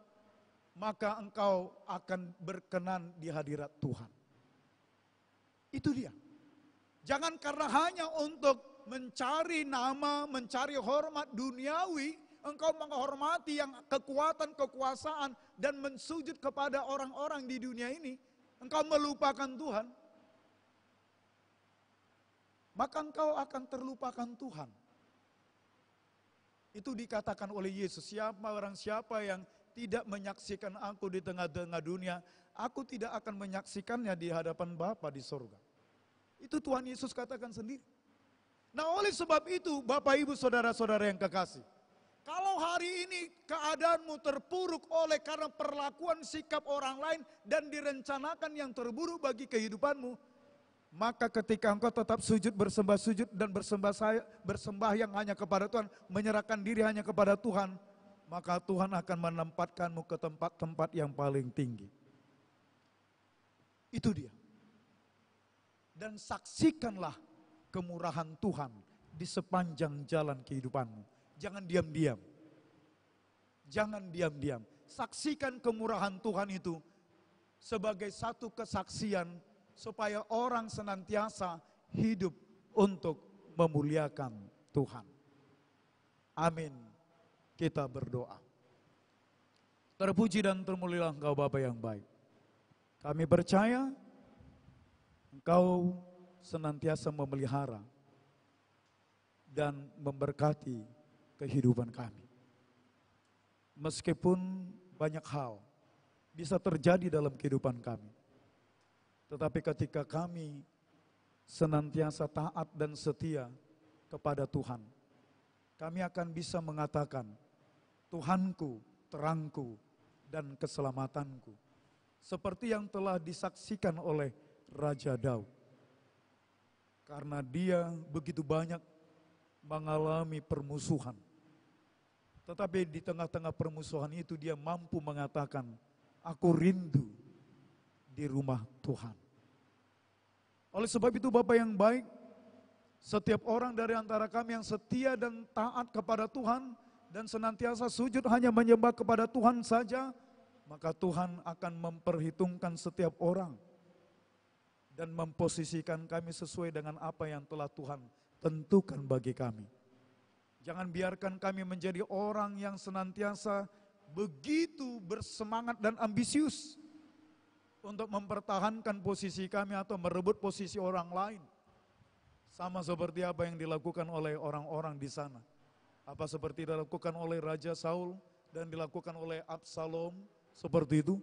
maka engkau akan berkenan di hadirat Tuhan. Itu dia. Jangan karena hanya untuk mencari nama, mencari hormat duniawi, engkau menghormati yang kekuatan, kekuasaan, dan mensujud kepada orang-orang di dunia ini, engkau melupakan Tuhan, maka engkau akan terlupakan Tuhan. Itu dikatakan oleh Yesus, siapa yang tidak menyaksikan aku di tengah-tengah dunia, aku tidak akan menyaksikannya di hadapan Bapa di surga. Itu Tuhan Yesus katakan sendiri. Nah oleh sebab itu Bapak Ibu saudara-saudara yang kekasih, kalau hari ini keadaanmu terpuruk oleh karena perlakuan sikap orang lain dan direncanakan yang terburuk bagi kehidupanmu, maka ketika engkau tetap sujud, bersembah sujud dan bersembahyang hanya kepada Tuhan, menyerahkan diri hanya kepada Tuhan, maka Tuhan akan menempatkanmu ke tempat-tempat yang paling tinggi. Itu dia. Dan saksikanlah kemurahan Tuhan di sepanjang jalan kehidupanmu. Jangan diam-diam. Jangan diam-diam. Saksikan kemurahan Tuhan itu sebagai satu kesaksian supaya orang senantiasa hidup untuk memuliakan Tuhan. Amin. Kita berdoa. Terpuji dan termulialah Engkau Bapa yang baik. Kami percaya Engkau senantiasa memelihara dan memberkati kehidupan kami. Meskipun banyak hal bisa terjadi dalam kehidupan kami, tetapi ketika kami senantiasa taat dan setia kepada Tuhan, kami akan bisa mengatakan, Tuhanku, terangku, dan keselamatanku. Seperti yang telah disaksikan oleh Raja Daud. Karena dia begitu banyak mengalami permusuhan. Tetapi di tengah-tengah permusuhan itu dia mampu mengatakan, aku rindu di rumah Tuhan. Oleh sebab itu Bapa yang baik, setiap orang dari antara kami yang setia dan taat kepada Tuhan dan senantiasa sujud hanya menyembah kepada Tuhan saja, maka Tuhan akan memperhitungkan setiap orang dan memposisikan kami sesuai dengan apa yang telah Tuhan tentukan bagi kami. Jangan biarkan kami menjadi orang yang senantiasa begitu bersemangat dan ambisius untuk mempertahankan posisi kami atau merebut posisi orang lain. Sama seperti apa yang dilakukan oleh orang-orang di sana. Apa seperti dilakukan oleh Raja Saul dan dilakukan oleh Absalom, seperti itu.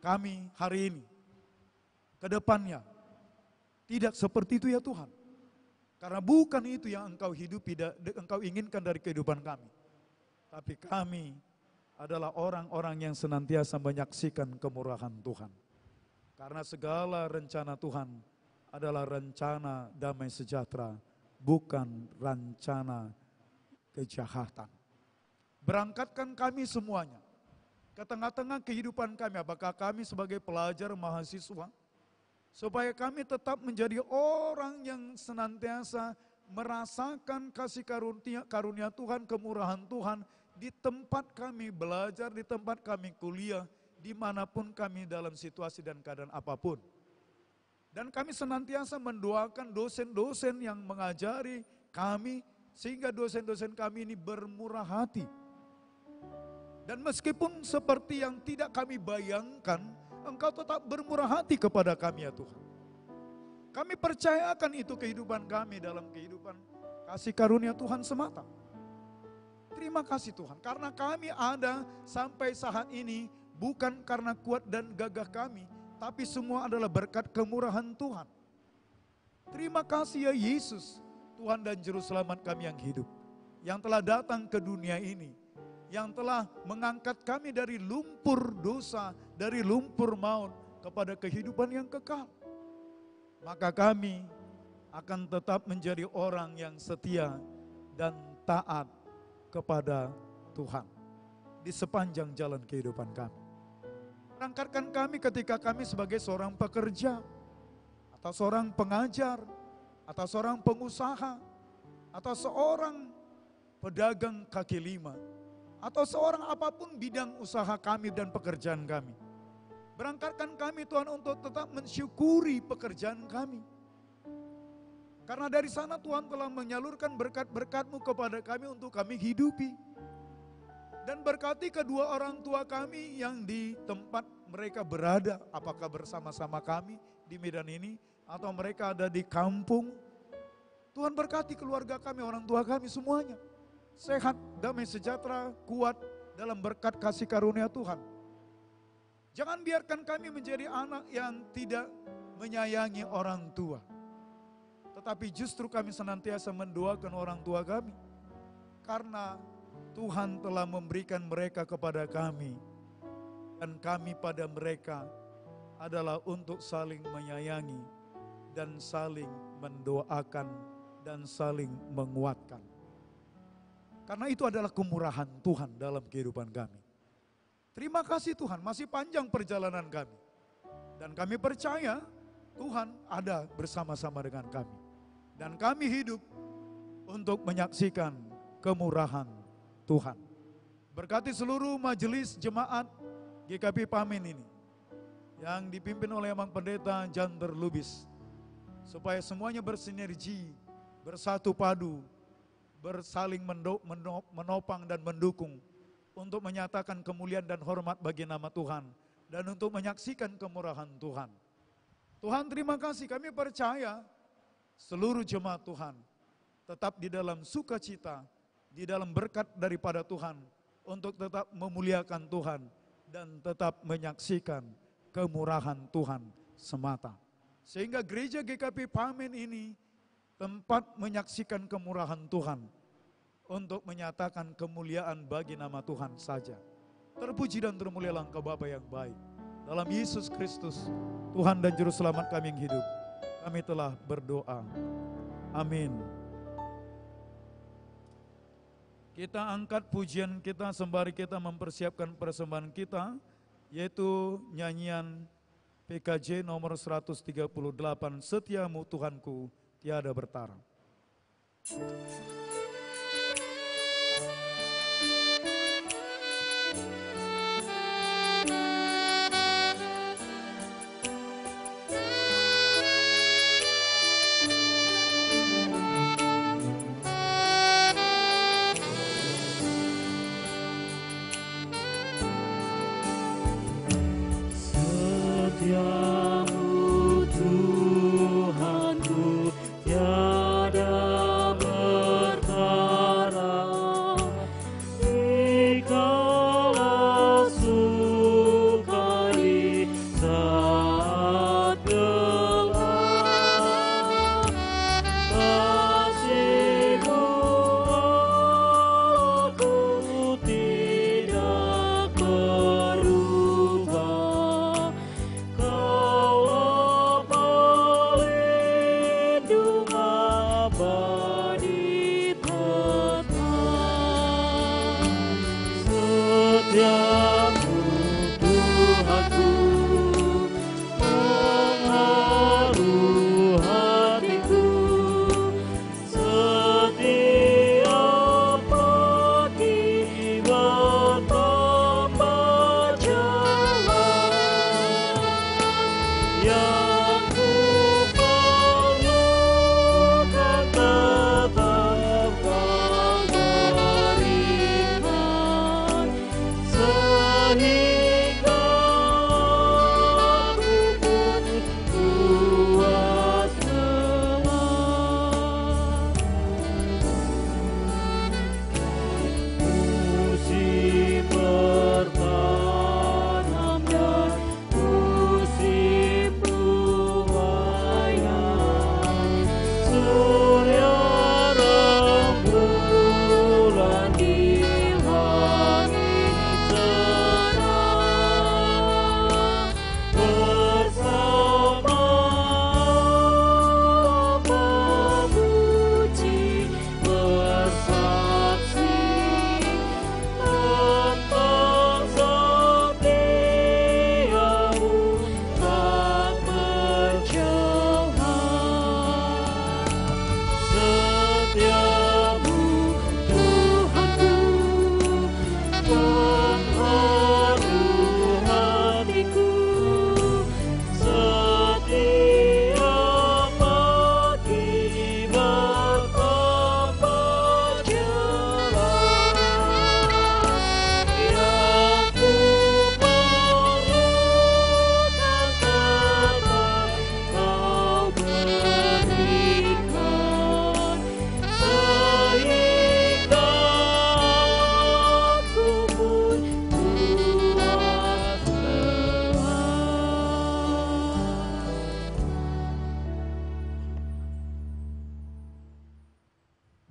Kami hari ini, ke depannya, tidak seperti itu ya Tuhan. Karena bukan itu yang engkau hidupi, engkau inginkan dari kehidupan kami. Tapi kami adalah orang-orang yang senantiasa menyaksikan kemurahan Tuhan. Karena segala rencana Tuhan adalah rencana damai sejahtera, bukan rencana kejahatan. Berangkatkan kami semuanya ke tengah-tengah kehidupan kami, apakah kami sebagai pelajar, mahasiswa, supaya kami tetap menjadi orang yang senantiasa merasakan kasih karunia Tuhan, kemurahan Tuhan di tempat kami belajar, di tempat kami kuliah, dimanapun kami dalam situasi dan keadaan apapun. Dan kami senantiasa mendoakan dosen-dosen yang mengajari kami, sehingga dosen-dosen kami ini bermurah hati. Dan meskipun seperti yang tidak kami bayangkan, Engkau tetap bermurah hati kepada kami ya Tuhan. Kami percayakan itu kehidupan kami dalam kehidupan kasih karunia Tuhan semata. Terima kasih Tuhan, karena kami ada sampai saat ini bukan karena kuat dan gagah kami, tapi semua adalah berkat kemurahan Tuhan. Terima kasih ya Yesus, Tuhan dan Juru Selamat kami yang hidup, yang telah datang ke dunia ini, yang telah mengangkat kami dari lumpur dosa, dari lumpur maut kepada kehidupan yang kekal. Maka kami akan tetap menjadi orang yang setia dan taat kepada Tuhan di sepanjang jalan kehidupan kami. Berangkatkan kami ketika kami sebagai seorang pekerja, atau seorang pengajar, atau seorang pengusaha, atau seorang pedagang kaki lima, atau seorang apapun bidang usaha kami dan pekerjaan kami. Berangkatkan kami Tuhan untuk tetap mensyukuri pekerjaan kami. Karena dari sana Tuhan telah menyalurkan berkat-berkat-Mu kepada kami untuk kami hidupi. Dan berkati kedua orang tua kami yang di tempat mereka berada, apakah bersama-sama kami di Medan ini, atau mereka ada di kampung. Tuhan berkati keluarga kami, orang tua kami semuanya. Sehat, damai sejahtera, kuat dalam berkat kasih karunia Tuhan. Jangan biarkan kami menjadi anak yang tidak menyayangi orang tua. Tetapi justru kami senantiasa mendoakan orang tua kami. Karena Tuhan telah memberikan mereka kepada kami. Dan kami pada mereka adalah untuk saling menyayangi dan saling mendoakan dan saling menguatkan. Karena itu adalah kemurahan Tuhan dalam kehidupan kami. Terima kasih Tuhan, masih panjang perjalanan kami. Dan kami percaya Tuhan ada bersama-sama dengan kami. Dan kami hidup untuk menyaksikan kemurahan Tuhan. Berkati seluruh majelis jemaat GKP Pamen ini, yang dipimpin oleh Abang Pendeta Janter Lubis. Supaya semuanya bersinergi, bersatu padu, bersaling menopang dan mendukung untuk menyatakan kemuliaan dan hormat bagi nama Tuhan dan untuk menyaksikan kemurahan Tuhan. Tuhan terima kasih, kami percaya seluruh jemaat Tuhan tetap di dalam sukacita, di dalam berkat daripada Tuhan untuk tetap memuliakan Tuhan dan tetap menyaksikan kemurahan Tuhan semata. Sehingga gereja GKP Pamen ini tempat menyaksikan kemurahan Tuhan untuk menyatakan kemuliaan bagi nama Tuhan saja. Terpuji dan termulialah Engkau Bapa yang baik. Dalam Yesus Kristus, Tuhan dan Juru Selamat kami yang hidup, kami telah berdoa. Amin. Kita angkat pujian kita sembari kita mempersiapkan persembahan kita, yaitu nyanyian PKJ nomor 138, Setiamu Tuhanku tiada bertara. Setiamu Tuhanku tiada bertara.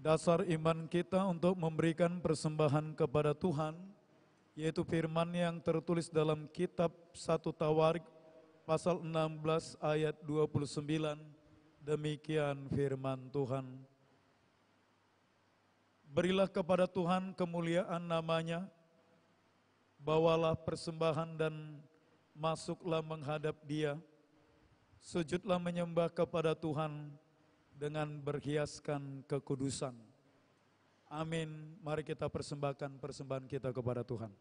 dasar iman kita untuk memberikan persembahan kepada Tuhan, yaitu firman yang tertulis dalam kitab 1 Tawarik pasal 16 ayat 29. Demikian firman Tuhan. Berilah kepada Tuhan kemuliaan namanya, bawalah persembahan dan masuklah menghadap Dia, sujudlah menyembah kepada Tuhan dengan berhiaskan kekudusan. Amin. Mari kita persembahkan persembahan kita kepada Tuhan.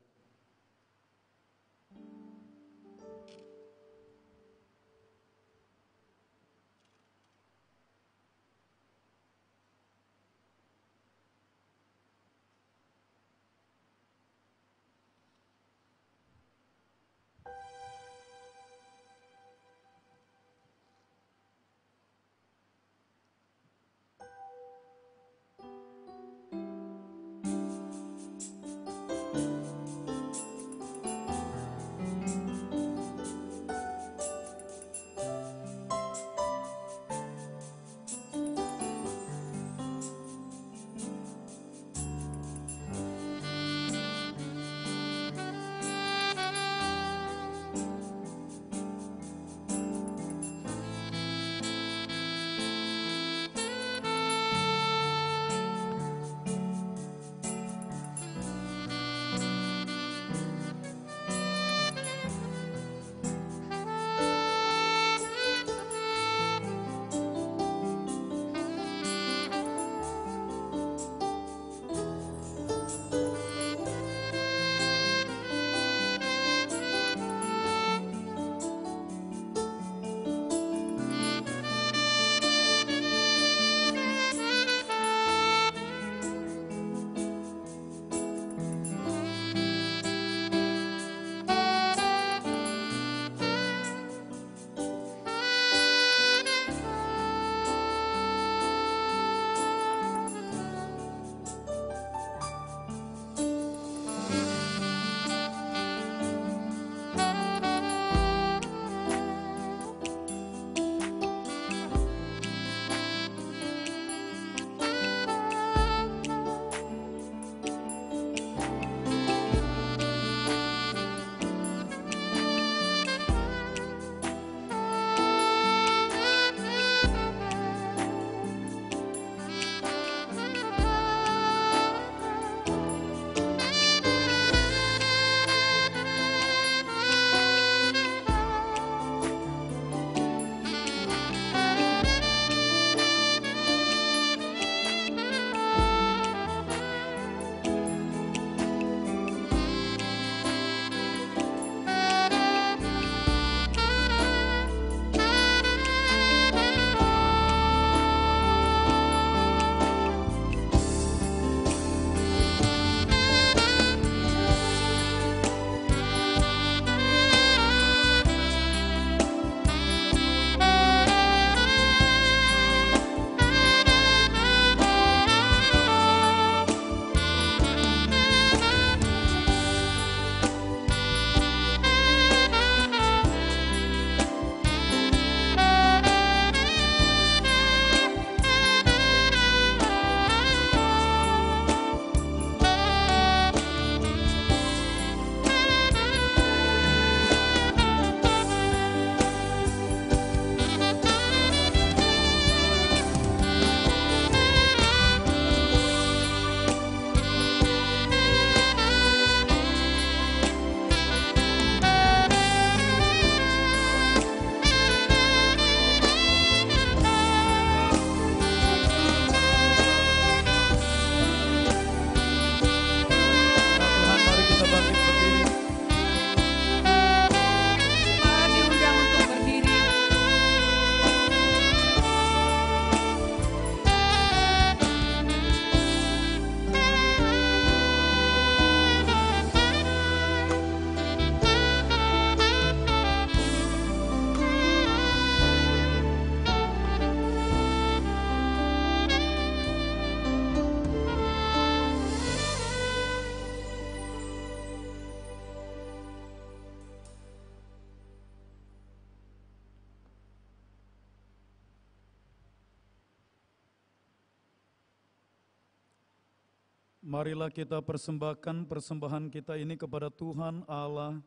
Marilah kita persembahkan persembahan kita ini kepada Tuhan Allah.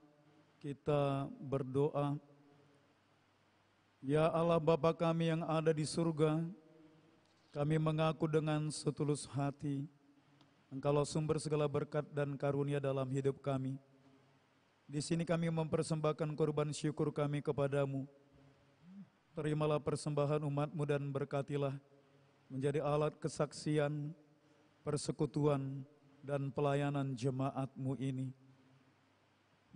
Kita berdoa. Ya Allah Bapa kami yang ada di surga, kami mengaku dengan setulus hati, Engkaulah sumber segala berkat dan karunia dalam hidup kami. Di sini kami mempersembahkan korban syukur kami kepadamu. Terimalah persembahan umat-Mu dan berkatilah menjadi alat kesaksian, persekutuan, dan pelayanan jemaat-Mu ini.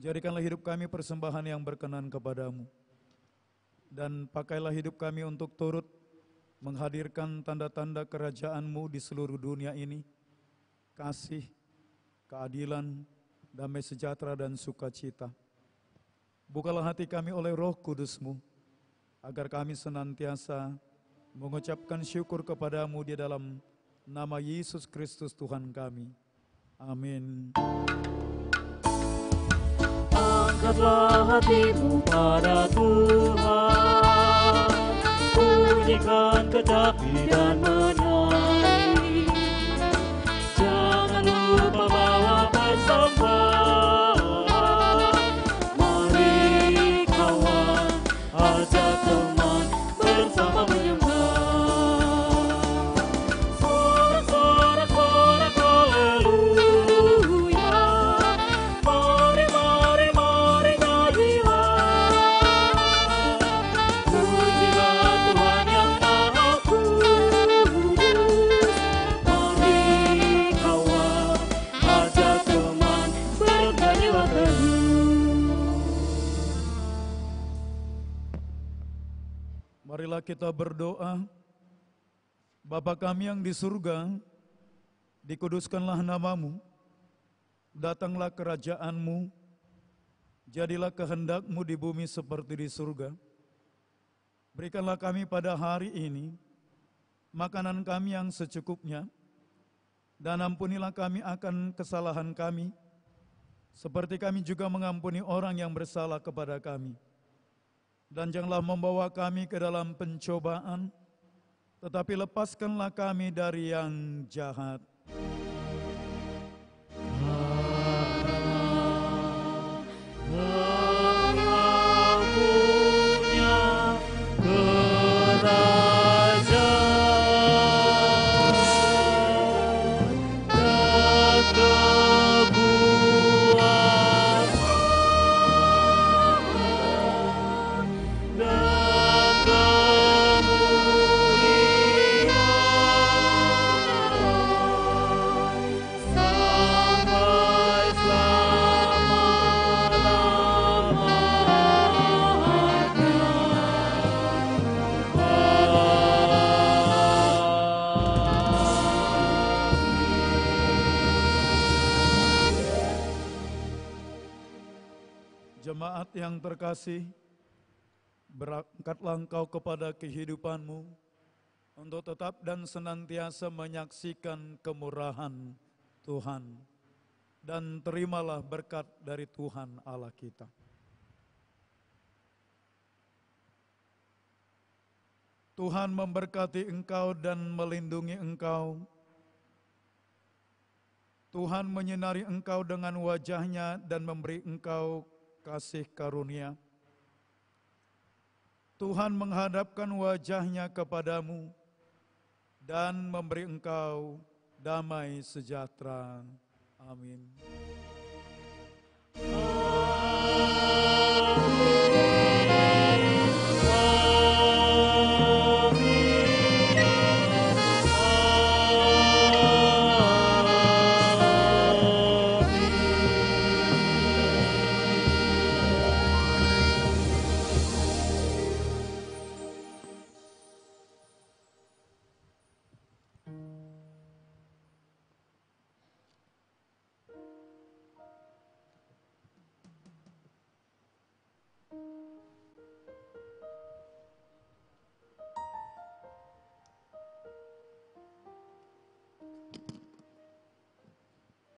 Jadikanlah hidup kami persembahan yang berkenan kepadamu. Dan pakailah hidup kami untuk turut menghadirkan tanda-tanda kerajaan-Mu di seluruh dunia ini. Kasih, keadilan, damai sejahtera, dan sukacita. Bukalah hati kami oleh Roh Kudus-Mu, agar kami senantiasa mengucapkan syukur kepadamu di dalam nama Yesus Kristus Tuhan kami. Amin. Angkatlah hatimu pada Tuhan, bunyikan kecapi dan menyanyi. Jangan lupa bawa persembahan. Mari kawan, ajak teman bersama menyembah. Marilah kita berdoa. Bapa kami yang di surga, dikuduskanlah nama-Mu, datanglah kerajaan-Mu, jadilah kehendak-Mu di bumi seperti di surga. Berikanlah kami pada hari ini makanan kami yang secukupnya, dan ampunilah kami akan kesalahan kami, seperti kami juga mengampuni orang yang bersalah kepada kami. Dan janganlah membawa kami ke dalam pencobaan, tetapi lepaskanlah kami dari yang jahat. Jemaat yang terkasih, berangkatlah engkau kepada kehidupanmu untuk tetap dan senantiasa menyaksikan kemurahan Tuhan, dan terimalah berkat dari Tuhan Allah kita. Tuhan memberkati engkau dan melindungi engkau. Tuhan menyinari engkau dengan wajah-Nya dan memberi engkau kasih karunia. Tuhan menghadapkan wajah-Nya kepadamu dan memberi engkau damai sejahtera. Amin.